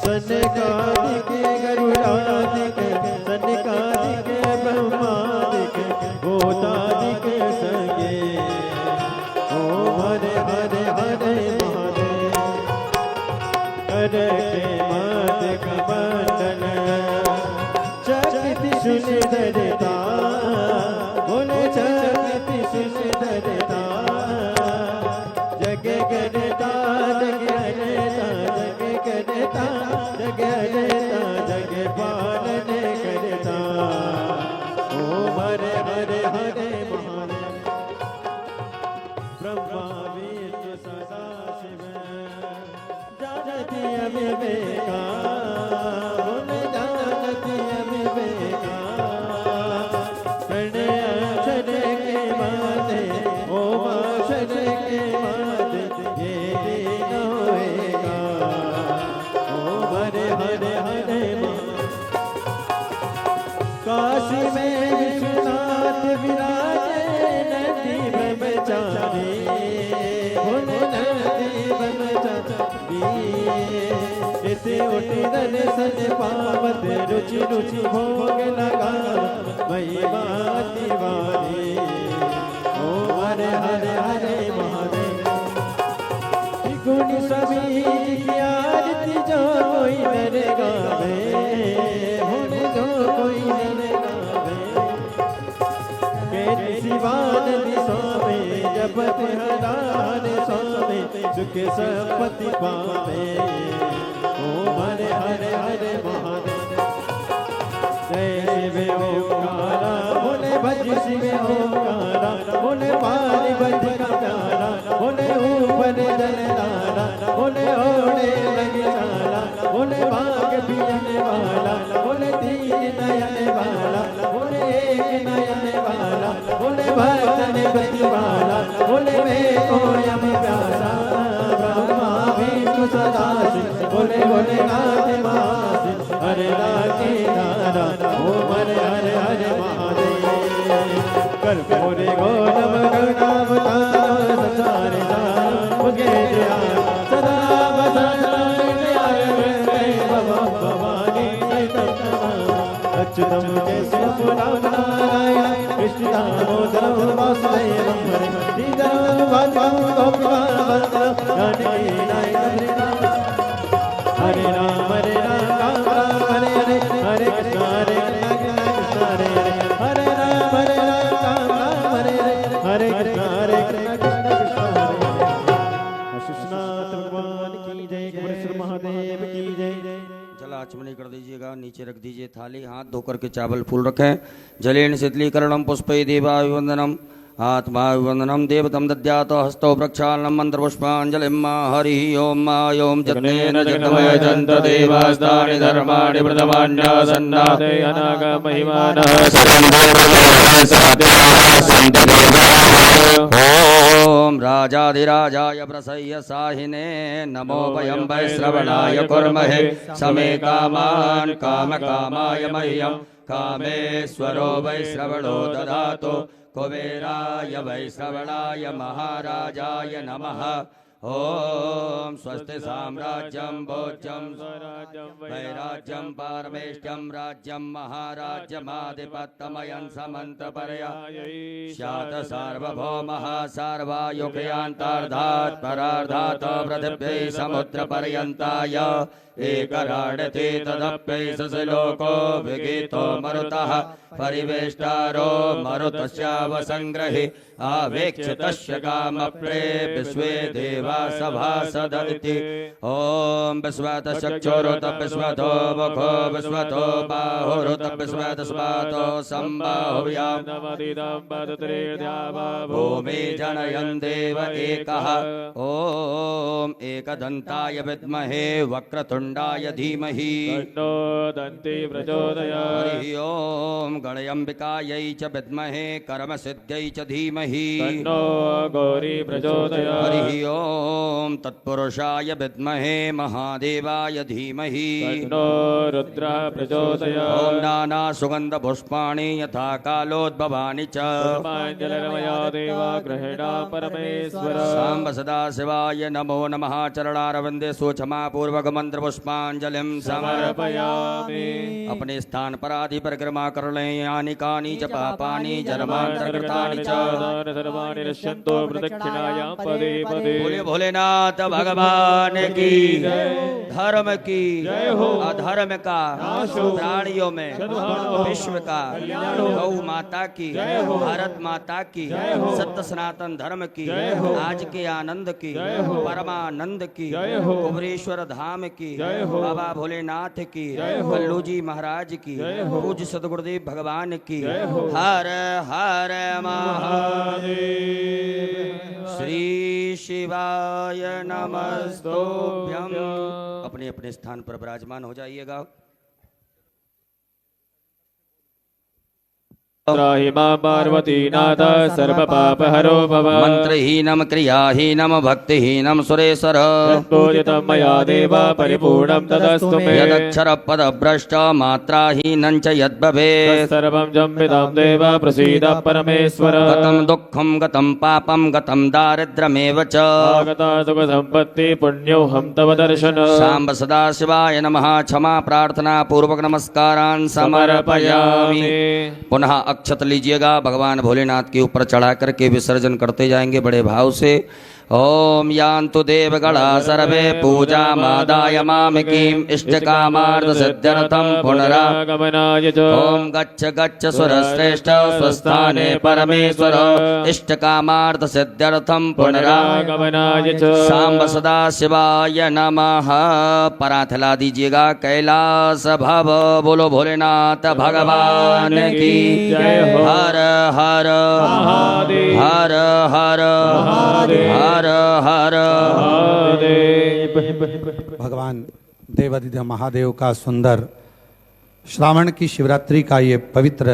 सनकादिक गरुड़ादिक सनकादिक ब्रह्मादिक भूतादिक संगे ओम हरे हरे हरे महादेव कर के मात कमंडल चक्र सुंदरता बोले चक्र सुंदरता जग करता जग करता जग करता जग करता जग पालन करता ओम हरे हरे हरे महादेव ब्रह्मा विष्णु सदा शिव जानती अविवेका बोले जानती अविवेका प्रणय अक्षर के माते ओम अक्षर के माते ये न होएगा ओम हरे हरे हरे काशी में विश्वनाथ विराजे नदी ब्रह्मचारी भोले नदी ब्रह्मचारी इति उठि दर्शन पावत रुचि रुचि भोग लगा महिमा तिवारी ओम हरे हरे हरे महादेव गुण सभी की आरती जो कोई नर गावे भोले जो कोई नर गावे के शिवानंद स्वामी जपत हरान स्वामी सुख संपत्ति पावे ओम हरे हरे हरे महादेव जय शिव ओंकारा बोले भज शिव ओंकारा बोले पानी बज का प्यारा बोले ऊपर जलधारा बोले ओढ़े लगी सारा बोले भाग पियने वाला बोले तीन नयन वाला बोले एक नयन वाला बोले भक्तन बति वाला बोले मैं कोयम प्यासा ब्रह्मा विष्णु सदा शिव बोले बोले नाथ महाशिव हरे राधे दारा ओम हरे हरे हरे महादेव कर्पूरे गौरव गणावतार संसारे सार मुगे जया सदा भवानी अच्युतम केशव नारायण कृष्ण दामोदर वासुदेव श्रीधर हरे राम राम राम हरे हरे हरे कृष्ण कृष्ण हरे हरे हरे राम राम हरे हरे हरे कृष्ण कृष्ण हरे अशुष्नाथ भगवान की जय गुरुश्री महादेव की जय जल आचमनी कर दीजिएगा, नीचे रख दीजिए थाली, हाथ धोकर के चावल फूल रखें। जलेन शीतलीकरणम पुष्पै देवाभिवंदनम आत्माभिवंदनम देवतम दद्यात हस्तौ प्रक्षालनम मंत्रपुष्पांजलिम हरि ओम ओम जगनेन जगमय जन्त देवास्तानि धर्माणि प्रथमान्यासन्नाते अनाग महिमानः ओम राजाधिराजाय प्रसह्य साहिने नमो वयं वै श्रवणाय कुर्महे समे कामान् कामकामाय मह्यं कामेश्वरो वै श्रवणो ददातु कुबेराय वै श्रवणाय महाराजाय नमः। ओम स्वस्ति साम्राज्यं भोज्यं वैराज्यं पारमेष्ट्यं राज्यं महाराज्यमाधिपत्यमयं समन्तपर्यायै स्यात् सार्वभौमः सार्वायुगयान्तार्धात् परार्धात् पृथिव्यै समुद्रपर्यन्ताय एकराडते तदप्यै सलोको विगीतो मरुतः परिवेष्टारो मरुतस्यावसंग्रहि आवेक्ष्य तस्य कामप्रे विश्वे देवा सभासदिति ओम विश्वत चक्षुरुत विश्वतो मुखो विश्वतो बाहुरुत विश्वत स्वातो संबाहुव्याम भूमि जनयन् देव एकः ओम एकदन्ताय विद्महे वक्रतुण्डाय धीमहि तन्नो दन्ति प्रचोदयात् हरि ओम गणयम्बिकायै च विद्महे कर्मसिद्ध्यै च धीमहि तन्नो गौरी प्रचोदयात् हरि ओम तत्पुरुषाय विद्महे महादेवाय धीमहि तन्नो रुद्रः प्रचोदयात् ओम नाना सुगंध पुष्पाणि यथा कालोद्भवानि च कर्माञ्जलिर्मया देवा गृहीणा परमेश्वर सांब सदा शिवाय नमो नमः चरणारविंदे सोचमा पूर्वक मंत्र पुष्पांजलिं समर्पयामि अपने स्थान पर आदि परिक्रमा कर लें यानि कानि च पापानि जन्मांतरकृतानि च सर्वाणि नश्यन्तो प्रदक्षिणायां पदे पदे बोले भोलेनाथ भगवान की धर्म की अधर्म का प्राणियों में विश्व का गौ माता की भारत माता की सत्य सनातन धर्म की आज के आनंद की परमानंद की कुबरेश्वर धाम की बाबा भोलेनाथ की कल्लू जी महाराज की पूज्य सदगुरुदेव भगवान की हर हर महादेव श्री शिवाय नमस्तुभ्यं अपने अपने स्थान पर विराजमान हो जाइएगा त्राहि मां पार्वतीनाथ सर्वपापहरो भव मंत्रहीनम क्रियाहीनम भक्तिहीनम सुरेश्वर पूजितं मया देव परिपूर्णं तदस्तु मे यदक्षर पद भ्रष्ट मात्राहीनं च यद्भवेत् सर्वं जम्बितं देव प्रसीद परमेश्वर गतं दुःखं गतं पापं गतं दारिद्र्यमेव च आगता सुखसम्पत्ति पुण्योऽहं तव दर्शन सांब सदा शिवाय नमः क्षमा प्रार्थना पूर्वक नमस्कारान् समर्पयामि पुनः अक्षत लीजिएगा भगवान भोलेनाथ के ऊपर चढ़ा करके विसर्जन करते जाएंगे बड़े भाव से ओम यान्तु देवगणा सर्वे पूजा मादाय मामिकीं इष्टकामार्थ सिद्ध्यर्थं पुनरागमनाय च ओम गच्छ गच्छ सुरश्रेष्ठ स्वस्थाने परमेश्वर इष्टकामार्थ सिद्ध्यर्थं पुनरागमनाय च सांब सदा शिवाय नमः परात हिला दीजिएगा कैलास भव बोलो भोलेनाथ भगवान की जय हो। हर हर महादेव हर हर महादेव हर हर महादेव भगवान देवाधिदेव महादेव का सुंदर श्रावण की शिवरात्रि का ये पवित्र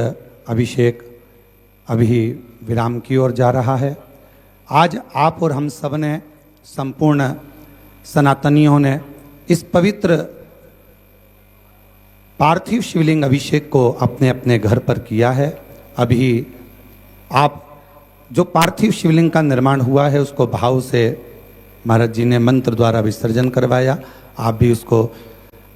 अभिषेक अभी विराम की ओर जा रहा है। आज आप और हम सब ने संपूर्ण सनातनियों ने इस पवित्र पार्थिव शिवलिंग अभिषेक को अपने अपने घर पर किया है। अभी आप जो पार्थिव शिवलिंग का निर्माण हुआ है उसको भाव से महाराज जी ने मंत्र द्वारा विसर्जन करवाया। आप भी उसको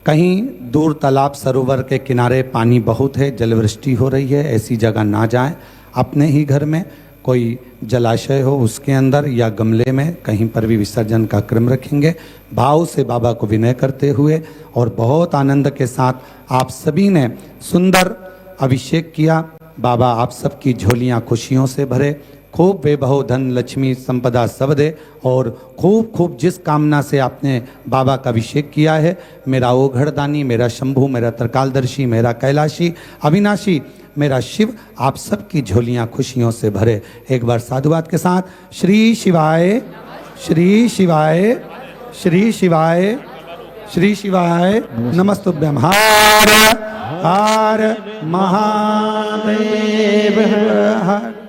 कहीं दूर तालाब सरोवर के किनारे पानी बहुत है, जलवृष्टि हो रही है, ऐसी जगह ना जाएं। अपने ही घर में कोई जलाशय हो उसके अंदर या गमले में कहीं पर भी विसर्जन का क्रम रखेंगे। भाव से बाबा को विनय करते हुए और बहुत आनंद के साथ आप सभी ने सुंदर अभिषेक किया। बाबा आप सबकी झोलियां खुशियों से भरे, खूब वैभव धन लक्ष्मी संपदा सब दे और खूब खूब जिस कामना से आपने बाबा का अभिषेक किया है, मेरा ओघड़दानी, मेरा शंभू, मेरा त्रिकालदर्शी, मेरा कैलाशी, अविनाशी, मेरा शिव आप सबकी झोलियां खुशियों से भरे। एक बार साधुवाद के साथ श्री शिवाय श्री शिवाय श्री शिवाय श्री शिवाय नमस्तुभ्यं। हर हर महादेव हर